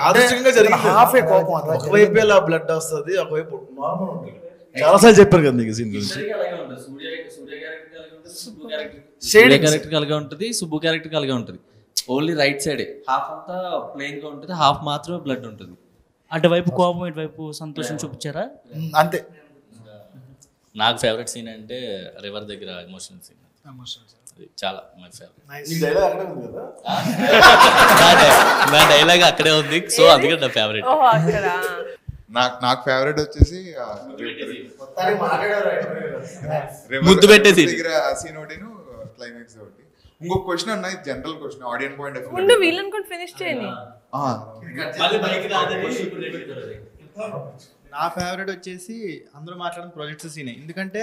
యాదృచ్ఛికంగా జరిగింది. హాఫే కోపం, ఒకవైపు అలా బ్లడ్ వస్తుంది, ఒకవైపు నార్మల్ ఉంటుంది. చాలాసార్లు చెప్పారు కదా మీకు సీన్ గురించి. సూర్య క్యారెక్టర్ కలిగా ఉంటుంది, సుబ్బు క్యారెక్టర్ కలిగా ఉంటుంది. ఓన్లీ రైట్ సైడే హాఫ్ అంతా ప్లెయిన్ గా ఉంటుంది, హాఫ్ మాత్రమే బ్లడ్ ఉంటుంది. అటువైపు కోపం, ఇటువైపు సంతోషం చూపించారా? అంతే. నాకు ఫేవరెట్ సీన్ అంటే రివర్ దగ్గర ఎమోషనల్ సీన్. చాలా మై ఫేవరెట్. నా డైలాగ్ అక్కడే ఉంది, సో అందుకే నా ఫేవరెట్. నాకు ఫేవరెట్ వచ్చేసి ముద్దు పెట్టేసి సీన్ ఒకటిను క్లైమాక్స్ ఒకటి. ఇంకొక క్వశ్చన్ అన్న, general question, audience point of ముందు వీళ్ళని కూడా ఫినిష్ చేయండి. నా ఫేవరెట్ వచ్చేసి అందరూ మాట్లాడిన ప్రొజెక్ట్స్ సీనే. ఎందుకంటే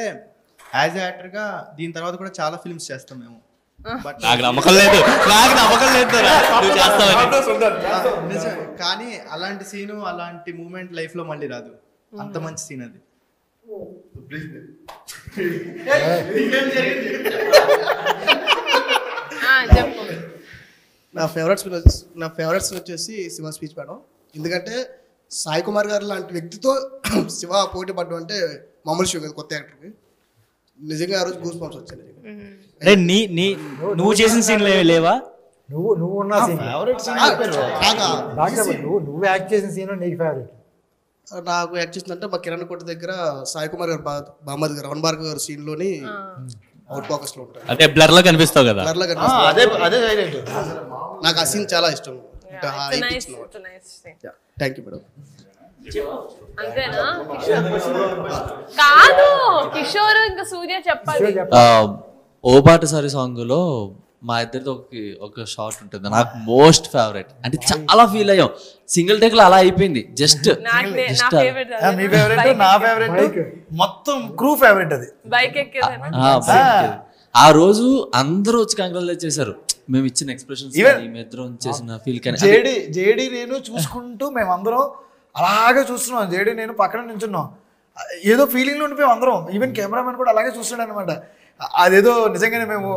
యాజ్ యాక్టర్గా దీని తర్వాత కూడా చాలా ఫిల్మ్స్ చేస్తాం మేము. నాకు నమ్మకం లేదు, కానీ అలాంటి సీను, అలాంటి మూమెంట్ లైఫ్ లో మళ్ళీ రాదు. అంత మంచి సీన్ అది. నా ఫేవరెట్స్ వచ్చేసి శివ స్పీచ్ మేడం. ఎందుకంటే సాయి కుమార్ గారు లాంటి వ్యక్తితో శివ పోటీ పడ్డం అంటే మామూలు షో కదా కొత్త యాక్టర్కి. నిజంగా ఆ రోజు గూస్ బంప్స్ వచ్చాయి. నువ్వు చేసిన సీన్లు లేవా? నువ్వు ఉన్న సీన్ నువ్వు యాక్ట్ చేసిన సీన్ నీకు ఫేవరెట్? నాకు యాక్ట్ చేసిందంటే మా కిరణ్ కోట దగ్గర సాయి కుమార్ గారు బామ్మది గారు రమణ భార్గవ్ గారు సీన్ లోని అవుట్ ఫోకస్ లో ఉంటారు. అదే బ్లర్ లో కనిపిస్తావు కదా. నాకు ఆ సీన్ చాలా ఇష్టం. Thank you madam. అంతేనా? కాదు, కిషోర్ ఇంకా సూర్య చెప్పాలి. ఓ బాటసారి సాంగ్ లో మా ఇద్దరితో ఒక షార్ట్ ఉంటుంది, నాకు మోస్ట్ ఫేవరెట్. అంటే చాలా ఫీల్ అయ్యాం, సింగిల్ టేక్ లో అలా అయిపోయింది. జస్ట్ మీ ఫేవరెట్, నా ఫేవరెట్, మొత్తం క్రూ ఫేవరెట్. అది బైక్ ఆ రోజు అందరూ వచ్చి కంగ్రాచులేట్ చేశారు. మేము ఇచ్చిన ఎక్స్ప్రెషన్స్, మేమిద్దరం చేసిన ఫీల్. కానీ జేడి నేను చూసుకుంటూ మేమందరం అలాగే చూస్తున్నాం. జేడి నేను పక్కన నించున్నాం, ఏదో ఫీలింగ్ లో ఉండిపోయాం అందరం. ఈవెన్ కెమెరామెన్ కూడా అలాగే చూస్తున్నాడు అనమాట. అదేదో నిజంగానే మేము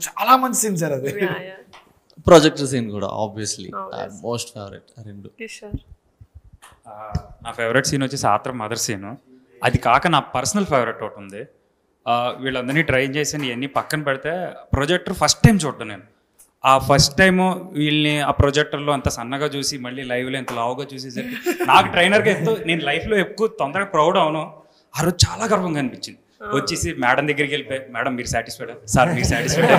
చాలా మంచి సీన్ సార్ అది. ప్రొజెక్టర్ సీన్ కూడా ఆబ్వియస్లీ మోస్ట్ ఫేవరెట్. రెండు. నా ఫేవరెట్ సీన్ వచ్చేసి ఆత్రం మదర్ సీన్. అది కాక నా పర్సనల్ ఫేవరెట్ ఒకటి ఉంది. వీళ్ళందరినీ ట్రైన్ చేసి ఇవన్నీ పక్కన పెడితే ప్రొజెక్టర్ ఫస్ట్ టైం చూడటం నేను. ఆ ఫస్ట్ టైము వీళ్ళని ఆ ప్రొజెక్టర్లో అంత సన్నగా చూసి మళ్ళీ లైవ్లో ఎంత లావుగా చూసేసరికి నాకు ట్రైనర్గా నేను లైఫ్లో ఎక్కువ తొందరగా ప్రౌడ్ అవును. ఆ రోజు చాలా గర్వంగా అనిపించింది. వచ్చేసి మేడం దగ్గరికి వెళ్ళిపోయి, మేడం మీరు సాటిస్ఫైడ్, సార్ మీరు సాటిస్ఫైడ్.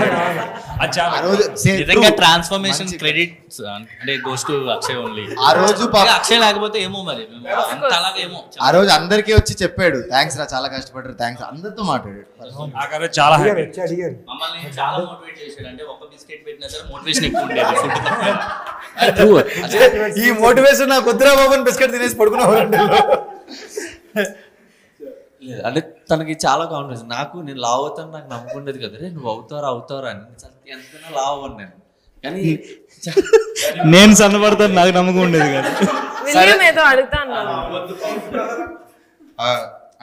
నిజంగా ట్రాన్స్ఫర్మేషన్ క్రెడిట్ అంటే గోస్ టు అక్షయ్ ఓన్లీ. ఆ రోజు అక్షయ్ లేకపోతే ఏమో మరి ఏమో. ఆ రోజు అందరికీ వచ్చి చెప్పాడు, థ్యాంక్స్ రా, చాలా కష్టపడ్డారు, థ్యాంక్స్. అందరితో మాట్లాడాడు. చాలా మమ్మల్ని చాలా మోటివేట్ చేశాడు. అంటే ఒక బిస్కెట్ పెట్టినా సరే మోటివేషన్ ఎక్కువ ఉండేది. ఈ మోటివేషన్ నాకు వద్దురా బాబు బిస్కెట్ తినేసి పడుకున్నావు. అంటే తనకి చాలా కాన్ఫిడెన్స్. నాకు నేను లావ్ అవుతాను నాకు నమ్మకం ఉండేది కదా, నువ్వు అవుతారా అని. ఎంతైనా లావ్ అవ్వను నేను, కానీ నేను సన్నపడతాను నాకు నమ్మకం ఉండేది కదా.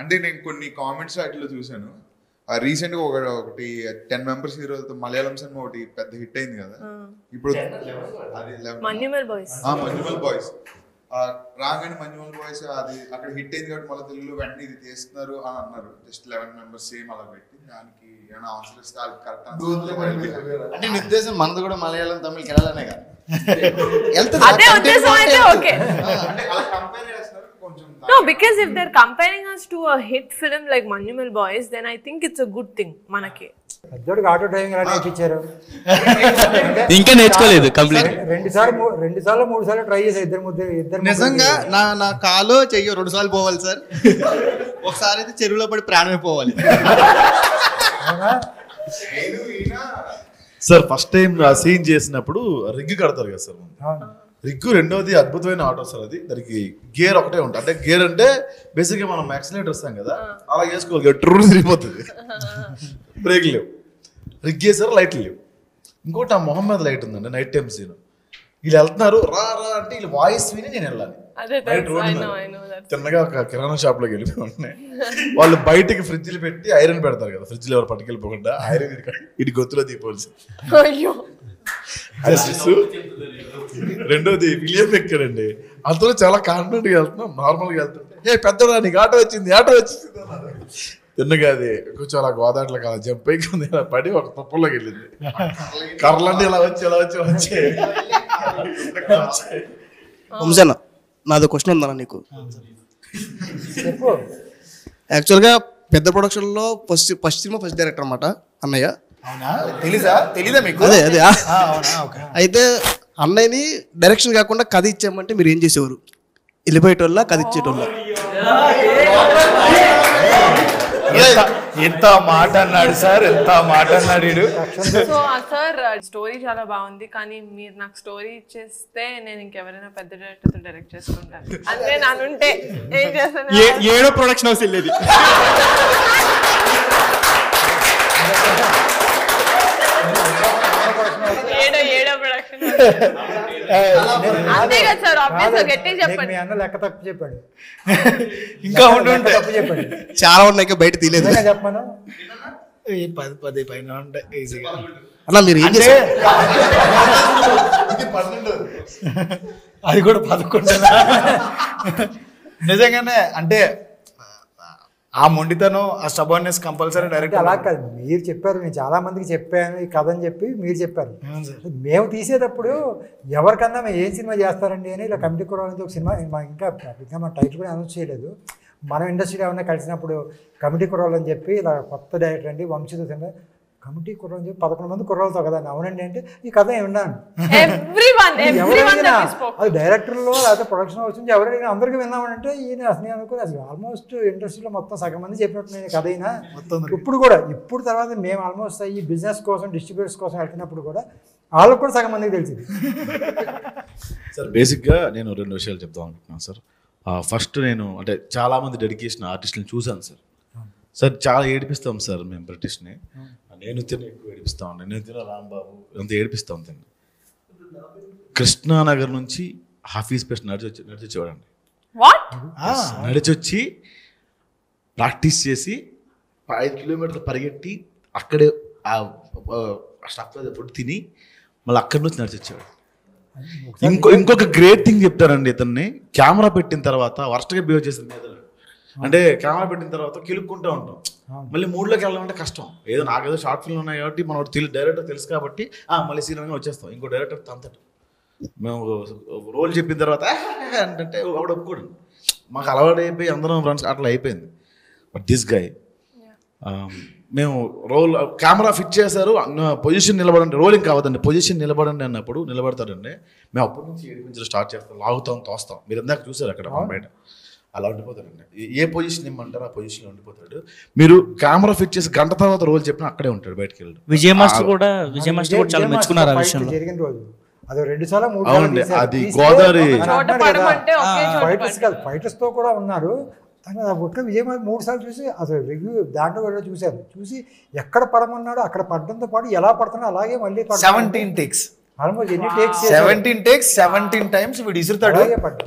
అంటే నేను కొన్ని కామెంట్స్ వాటిలో చూసాను. రీసెంట్ గా ఒకటి 10 మెంబర్స్ హీరోలతో మలయాళం సినిమా ఒకటి పెద్ద హిట్ అయింది కదా ఇప్పుడు, మన్యుమల్ బాయ్స్. రాగానే మన్యుమల్ బాయ్స్ అది అక్కడ హిట్ అయింది కాబట్టి మళ్ళీ తెలుగులో వెంటనే ఇది తీస్తున్నారు అని అన్నారు. జస్ట్ 11 మెంబర్స్ సేమ్ అలా పెట్టి దానికి ఏమైనా ఆన్సర్ ఇస్తే అది కరెక్ట్ అంటే నీ ఉద్దేశం మనది కూడా మలయాళం తమిళకి వెళ్ళాలనే కదా. No, because if they're comparing us to a hit film like Manyumal Boys, then I think it's a good thing. Manaki. పెద్దోడికి ఆటో డ్రైవింగ్ ఎలా నేర్పించారు? ఇంకా నేర్చుకోలేదు కంప్లీట్. 2 సార్లు 3 సార్లు ట్రై చేశారు ఇద్దరు. నిజంగా నా కాలో చెయ్యో 2 సార్లు పోవాలి సార్. ఒకసారి అయితే చెరువులో పడి ప్రాణమే పోవాలి సార్. ఫస్ట్ టైం ఆ సీన్ చేసినప్పుడు రిగ్ కడతారు కదా సార్. రిగ్గు రెండోది అద్భుతమైన ఆటో సార్. అది దానికి గేర్ ఒకటే ఉంటుంది. అంటే గేర్ అంటే బేసిక్గా మనం యాక్సిలేటర్ ఇస్తాం కదా, అలా చేసుకోవాలి. ట్రూ తిరిగిపోతుంది, బ్రేక్ లేవు. రిగ్ వేసారు, లైట్లు లేవు. ఇంకోటి ఆ మొహం మీద లైట్ ఉందండి, నైట్ టైం సీన్. వీళ్ళు వెళ్తున్నారు, రా రా అంటే వీళ్ళు వాయిస్ విని నేను వెళ్ళాలి. బయట రోడ్డు తిన్నగా ఒక కిరాణా షాప్ లోకి వెళ్ళిపోయి వాళ్ళు బయటకి ఫ్రిడ్జ్లు పెట్టి ఐరన్ పెడతారు కదా, ఫ్రిడ్జ్లు ఎవరు పట్టుకెళ్ళిపోకుండా ఐరన్ ఇటు గొత్తులో దీపోల్సి. రెండోది విలియం ఎక్కాడండి, అంతలో చాలా కాన్ఫిడెంట్ గా వెళ్తున్నాం. నార్మల్ గా వెళ్తుంటే పెద్దోడా నీకు ఆటో వచ్చింది అన్నారు. తిన్నగా అది కొంచెం అలా గోదావరిలో అలా జంప్ అయ్యి పడి ఒక తప్పుల్లోకి వెళ్ళింది. కర్రలన్నీ ఇలా వచ్చి వంశన్న, నాది క్వశ్చన్ ఉందన్న నీకు. యాక్చువల్గా పెద్ద ప్రొడక్షన్లో ఫస్ట్ సినిమా ఫస్ట్ డైరెక్టర్ అన్నమాట అన్నయ్య. తెలీదా మీకు? అదే అయితే అన్నయ్యని డైరెక్షన్ కాకుండా కథ ఇచ్చామంటే మీరు ఏం చేసేవారు? వెళ్ళిపోయేటోళ్ళ కథ ఇచ్చేటోళ్ళ? ఎంత మాట అన్నాడు సార్, ఎంత మాట అన్నాడు. సో సార్ స్టోరీ చాలా బాగుంది, కానీ మీరు నాకు స్టోరీ ఇచ్చేస్తే నేను ఇంకెవరైనా పెద్ద డైరెక్టర్తో డైరెక్ట్ చేసుకుంటాను. అంటే నానుంటే ఏం చేస్తాను? ఏడో ప్రొడక్షన్ హౌస్ వెళ్ళేది. ఏడో ప్రొడక్షన్ అంతే కదా సార్. ఆబ్వియస్గా గట్టిగా చెప్పండి. మీ అన్న లెక్క తప్పు చెప్పాడు, ఇంకా ఉంటే తప్పు చెప్పాడు. చాలా ఉన్నాయి బయట తీయలేదు. చెప్పను 10 పైన ఉంటాయి ఈజీగా. అన్న మీరు ఏం చేశారు? అది కూడా 11. నిజంగానే అంటే ఆ మొండితనం, ఆ స్టబర్నెస్ కంపల్సరీ డైరెక్ట్. అలా కాదు, మీరు చెప్పారు, నేను చాలా మందికి చెప్పాను ఈ కథ అని చెప్పి మీరు చెప్పారు. మేము తీసేటప్పుడు ఎవరికన్నా మేము ఏం సినిమా చేస్తారండి అని ఇలా కమిటీ కుర్రాలతో ఒక సినిమా ఇంకా మన టైటిల్ కూడా అనౌన్స్ చేయలేదు. మనం ఇండస్ట్రీలో ఏమన్నా కలిసినప్పుడు కమిటీ కుర్రాలు అని చెప్పి ఇలా కొత్త డైరెక్టర్ అండి వంశీతో సినిమా కమిటీ కుర్రాలు అని చెప్పి 11 మంది కుర్రాలతో కదా. అవునండి అంటే ఈ కథ విన్నాను. అది డైరెక్టర్లో లేకపోతే ప్రొడక్షన్ హౌస్ నుంచి ఎవరైనా అందరికీ విన్నామంటే ఈయన అసలు అనుకుని అసలు ఆల్మోస్ట్ ఇండస్ట్రీలో మొత్తం సగం మంది చెప్పినట్టు నేను కథ అయినా ఇప్పుడు తర్వాత మేము ఆల్మోస్ట్ ఈ బిజినెస్ కోసం డిస్ట్రిబ్యూటర్స్ కోసం వెళ్తున్నప్పుడు కూడా వాళ్ళకు కూడా సగం మందికి తెలిసింది. సార్ బేసిక్గా నేను 2 విషయాలు చెప్తాం అనుకుంటున్నాను సార్. ఫస్ట్ నేను అంటే చాలామంది డెడికేషన్ ఆర్టిస్టులను చూశాను సార్. సార్ చాలా ఏడిపిస్తాం సార్ మేము బ్రిటిష్ని. నేను ఎక్కువ ఏడిపిస్తా ఉన్నాను, నేను రాంబాబు అంత ఏడిపిస్తాం. కృష్ణానగర్ నుంచి హాఫీజ్ పేస్ట్ నడిచొచ్చేవాడండి. నడిచొచ్చి ప్రాక్టీస్ చేసి 5 కిలోమీటర్లు పరిగెట్టి అక్కడే స్టాప్ ఫుడ్ తిని మళ్ళీ అక్కడి నుంచి నడిచొచ్చేవాడు. ఇంకొక గ్రేట్ థింగ్ చెప్తారండి, ఇతన్ని కెమెరా పెట్టిన తర్వాత వర్స్ట్గా బిహేవ్ చేసింది మీద. అంటే కెమెరా పెట్టిన తర్వాత కిలుక్కుంటూ ఉంటాం, మళ్ళీ మూడ్లోకి వెళ్ళాలంటే కష్టం. ఏదో నాకేదో షార్ట్ ఫిల్మ్ ఉన్నాయి కాబట్టి మనం డైరెక్టర్ తెలుసు కాబట్టి మళ్ళీ సీన్గా వచ్చేస్తాం. ఇంకో డైరెక్టర్ అంతటి మేము రోల్ చెప్పిన తర్వాత అంటే ఒకడు ఒప్పుకోడు. మాకు అలవాటు అయిపోయి అందరం ఫ్రెండ్స్ అట్లా అయిపోయింది. బట్ దిస్ గాయ్ మేము రోల్ కెమెరా ఫిట్ చేశారు, పొజిషన్ నిలబడండి, రోలింగ్ కావద్దండి, పొజిషన్ నిలబడండి అన్నప్పుడు నిలబడతాడండి. మేము అప్పటి నుంచి ఏడిపించడం స్టార్ట్ చేస్తాం, లాగుతాం, తోస్తాం. మీరు ఇందాక చూసారు అక్కడ బయట అలా ఉండిపోతాడండి. ఏ పొజిషన్ ఇమ్మంటారో ఆ పొజిషన్లో ఉండిపోతాడు. మీరు కెమెరా ఫిట్ చేసి గంట తర్వాత రోల్ చెప్పినా అక్కడే ఉంటాడు, బయటకు వెళ్ళాడు. విజయ మాస్టర్ కూడా చాలా మెచ్చుకున్నారు ఆ విషయంలో. జరిగిన రోజు అది 2 సార్లు 3 అవునండి, అది గోదావరి ఫైటర్స్ తో కూడా ఉన్నారు. ఒక్క విజయమాల 3 సార్లు చూసి అసలు రివ్యూ దాంట్లో కూడా చూశారు. చూసి ఎక్కడ పడమన్నాడో అక్కడ పడడంతో పాటు ఎలా పడుతున్నా అలాగే మళ్ళీ 17 takes ఆల్మోస్ట్ ఎన్ని టేక్స్ 17 takes 17 times వీడు ఇసురుతాడు.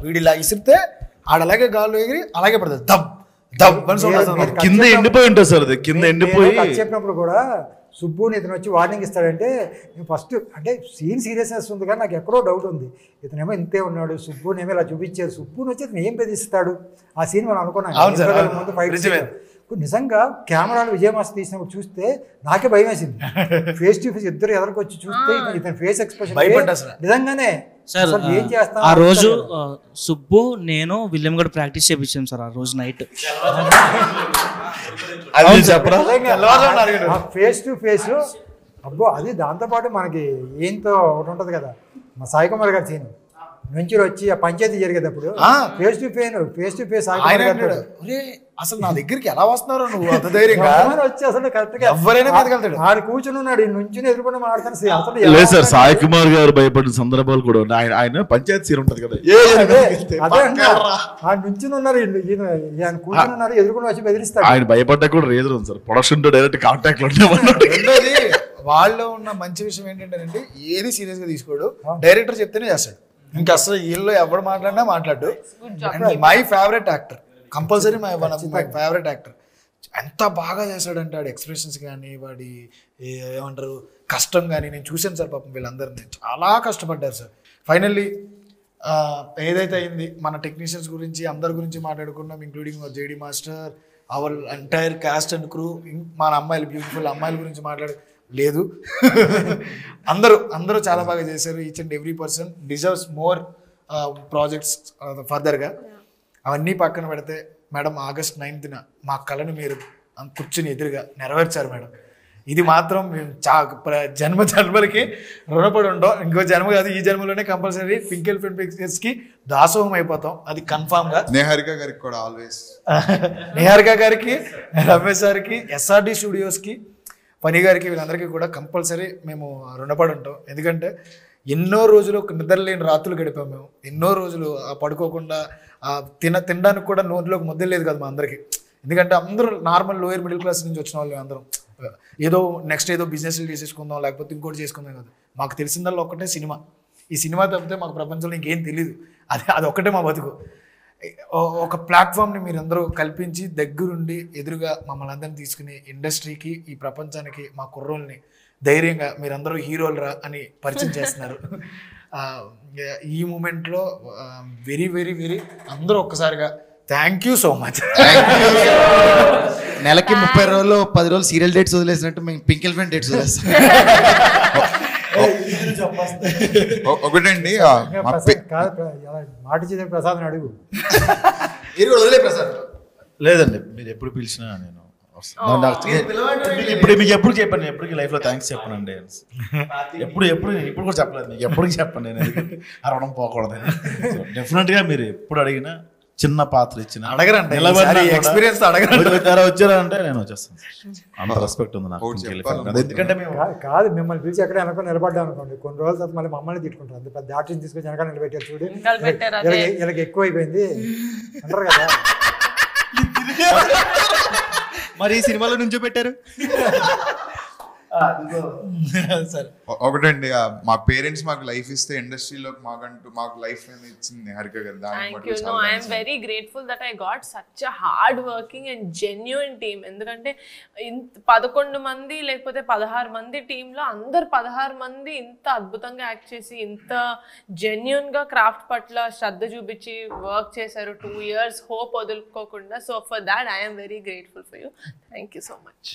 వీడు ఇలా ఇసిరితే ఆడ అలాగే గాల్లో ఎగిరి అలాగే పడుతుంది. దబ్ దబ్ కింద ఎండిపోయి ఉంటుంది సార్. అది కింద ఎండిపోయి చెప్పినప్పుడు కూడా సుబ్బుని ఇతను వచ్చి వార్నింగ్ ఇస్తాడంటే నేను ఫస్ట్ అంటే సీన్ సీరియస్నెస్ ఉంది కానీ నాకు ఎక్కడో డౌట్ ఉంది. ఇతనేమో ఇంతే ఉన్నాడు, సుబ్బునేమో ఇలా చూపించారు, సుబ్బుని వచ్చి ఇతను ఏం బెదిరిస్తాడు ఆ సీన్ మనం అనుకున్నాం. ముందు ఫైట్ నిజంగా కెమెరాలు విజయమాస్టర్ తీసినప్పుడు చూస్తే నాకే భయం వేసింది. ఫేస్ టు ఫేస్ ఇద్దరు ఎదరికి వచ్చి చూస్తే ఇతని ఫేస్ ఎక్స్ప్రెషన్ నిజంగానే సార్ ఏం చేస్తాం. ఆ రోజు సుబ్బు నేను విలియం కూడా ప్రాక్టీస్ చేయించాం సార్ ఆ రోజు నైట్. అది చెప్పరా ఫేస్ టు ఫేస్ అబ్బో అది దాంతోపాటు మనకి ఏంతో ఒకటి ఉంటుంది కదా మా సాయి కుమార్ గారి సీన్ నుంచి వచ్చి ఆ పంచాయతీ జరిగేటప్పుడు ఫేస్ టు ఫేస్ అసలు నా దగ్గరికి ఎలా వస్తున్నారో నువ్వు అంత ధైర్యంగా వచ్చి అసలు కరెక్ట్ గా ఎవరైనా మీదకెళ్తాడు. ఆడు కూర్చుని ఉన్నాడు నుంచి ఎదుర్కొని మాట్లాడుతాను అసలు లేదు సార్, సాయి కుమార్ గారు భయపడిన సందర్భాలు కూడా ఉన్నాయి. ఆయన పంచాయతీ సీన్ ఉంటది కదా, ఆ నుంచి ఉన్నారు ఆయన కూర్చుని ఉన్నారు ఎదుర్కొని వచ్చి బెదిరిస్తాడు. ఆయన భయపడ్డా కూడా రీజన్ ఉంది సార్, ప్రొడక్షన్ తో డైరెక్ట్ కాంటాక్ట్ లో రెండోది వాళ్ళలో ఉన్న మంచి విషయం ఏంటంటే ఏది సీరియస్ గా తీసుకోడు, డైరెక్టర్ చెప్తేనే చేస్తాడు. ఇంకా అసలు వీళ్ళు ఎవరు మాట్లాడినా మాట్లాడు. My favourite actor, compulsory my favourite actor. ఎంత బాగా చేశాడంటే వాడి ఎక్స్ప్రెషన్స్ కానీ వాడి ఏమంటారు కష్టం కానీ నేను చూశాను సార్. పాపం వీళ్ళందరినీ చాలా కష్టపడ్డారు సార్. ఫైనల్లీ ఏదైతే అయింది మన టెక్నీషియన్స్ గురించి అందరి గురించి మాట్లాడుకున్నాం, including JD master, our entire cost and crew, మన అమ్మాయిలు బ్యూటిఫుల్ అమ్మాయిల గురించి లేదు అందరూ చాలా బాగా చేశారు. Each and every person deserves more projects ఫర్దర్గా. అవన్నీ పక్కన పెడితే మేడం August 9th మా కళను మీరు కూర్చుని ఎదురుగా నెరవేర్చారు మేడం. ఇది మాత్రం మేము జన్మలకి రుణపడి ఉంటాం. ఇంకో జన్మ కాదు, ఈ జన్మలోనే కంపల్సరీ పింక్ ఎలిఫెంట్ పిక్చర్స్కి దాసోహం అయిపోతాం. అది కన్ఫామ్గా. నిహారిక గారికి కూడా ఆల్వేస్, నిహారిక గారికి, రమేష్ గారికి, SRD స్టూడియోస్కి, పని గారికి, వీళ్ళందరికీ కూడా కంపల్సరీ మేము రుణపడి ఉంటాం. ఎందుకంటే ఎన్నో రోజులు నిద్రలేని రాత్రులు గడిపాం మేము. ఎన్నో రోజులు పడుకోకుండా తినడానికి కూడా నోట్లోకి ముద్దలేదు కదా మా అందరికీ. ఎందుకంటే అందరూ నార్మల్ లోయర్ మిడిల్ క్లాస్ నుంచి వచ్చిన వాళ్ళు అందరం. ఏదో నెక్స్ట్ ఏదో బిజినెస్లు చేసేసుకుందాం లేకపోతే ఇంకోటి చేసుకుందాం కదా. మాకు తెలిసిందల్లా ఒక్కటే సినిమా. ఈ సినిమా తప్పితే మాకు ప్రపంచంలో ఇంకేం తెలియదు. అది ఒక్కటే మా బతుకు. ఒక ప్లాట్ఫామ్ని మీరందరూ కల్పించి దగ్గరుండి ఎదురుగా మమ్మల్ని అందరినీ తీసుకుని ఇండస్ట్రీకి, ఈ ప్రపంచానికి మా కుర్రోల్ని ధైర్యంగా మీరందరూ హీరోలరా అని పరిచయం చేస్తున్నారు. ఈ మూమెంట్లో వెరీ వెరీ వెరీ అందరూ ఒక్కసారిగా థ్యాంక్ యూ సో మచ్. నెలకి 30 రోజులు 10 రోజులు సీరియల్ డేట్స్ వదిలేసినట్టు మేము పింక్ ఎలిఫెంట్ డేట్స్ వదిలేస్తాం. ఒకటండి మాట చేసే ప్రసాద్ అడుగు. వదిలే ప్రసాద్. లేదండి, మీరు ఎప్పుడు పిలిచినా నేను ఇప్పుడు మీకు ఎప్పుడు చెప్పాను, నేను ఎప్పటికీ లైఫ్లో థ్యాంక్స్ చెప్పానండి. ఇప్పుడు కూడా చెప్పలేదు మీకు, ఎప్పటికీ చెప్పండి. నేను అరవడం పోకూడదు. డెఫినెట్గా మీరు ఎప్పుడు అడిగినా చిన్న పాత్ర ఇచ్చిన అడగరండి, ఎక్స్పీరియన్స్ వచ్చారా అంటే నేను వచ్చేస్తాను. అంత రెస్పెక్ట్ ఉంది నాకు. ఎందుకంటే కాదు మిమ్మల్ని పిలిచి ఎక్కడ వెనక నిలబడ్డా అనుకోండి, కొన్ని రోజుల తర్వాత మళ్ళీ మమ్మల్ని తిట్టుకుంటారు. అంత పెద్ద ఆర్టిస్ట్ తీసుకొచ్చి వెనక నిలబెట్టారు చూడు, వీళ్ళకి ఎక్కువ అయిపోయింది అంటారు కదా. మరి ఈ సినిమాలో నుంచో పెట్టారు. ఒకటండి, మా పేరెంట్స్ మాకు లైఫ్ ఇస్తే ఇండస్ట్రీలో మాకు లైఫ్ ఇచ్చింది నిహారిక గారు. I am very grateful that I got such a hard working and genuine team. ఎందుకంటే 11 మంది లేకపోతే 16 మంది టీంలో అందరు 16 మంది ఇంత అద్భుతంగా యాక్ట్ చేసి ఇంత జెన్యున్ గా క్రాఫ్ట్ పట్ల శ్రద్ధ చూపించి వర్క్ చేశారు. 2 years హోప్ వదులుకోకుండా. So for that I am very grateful for you. Thank you so much.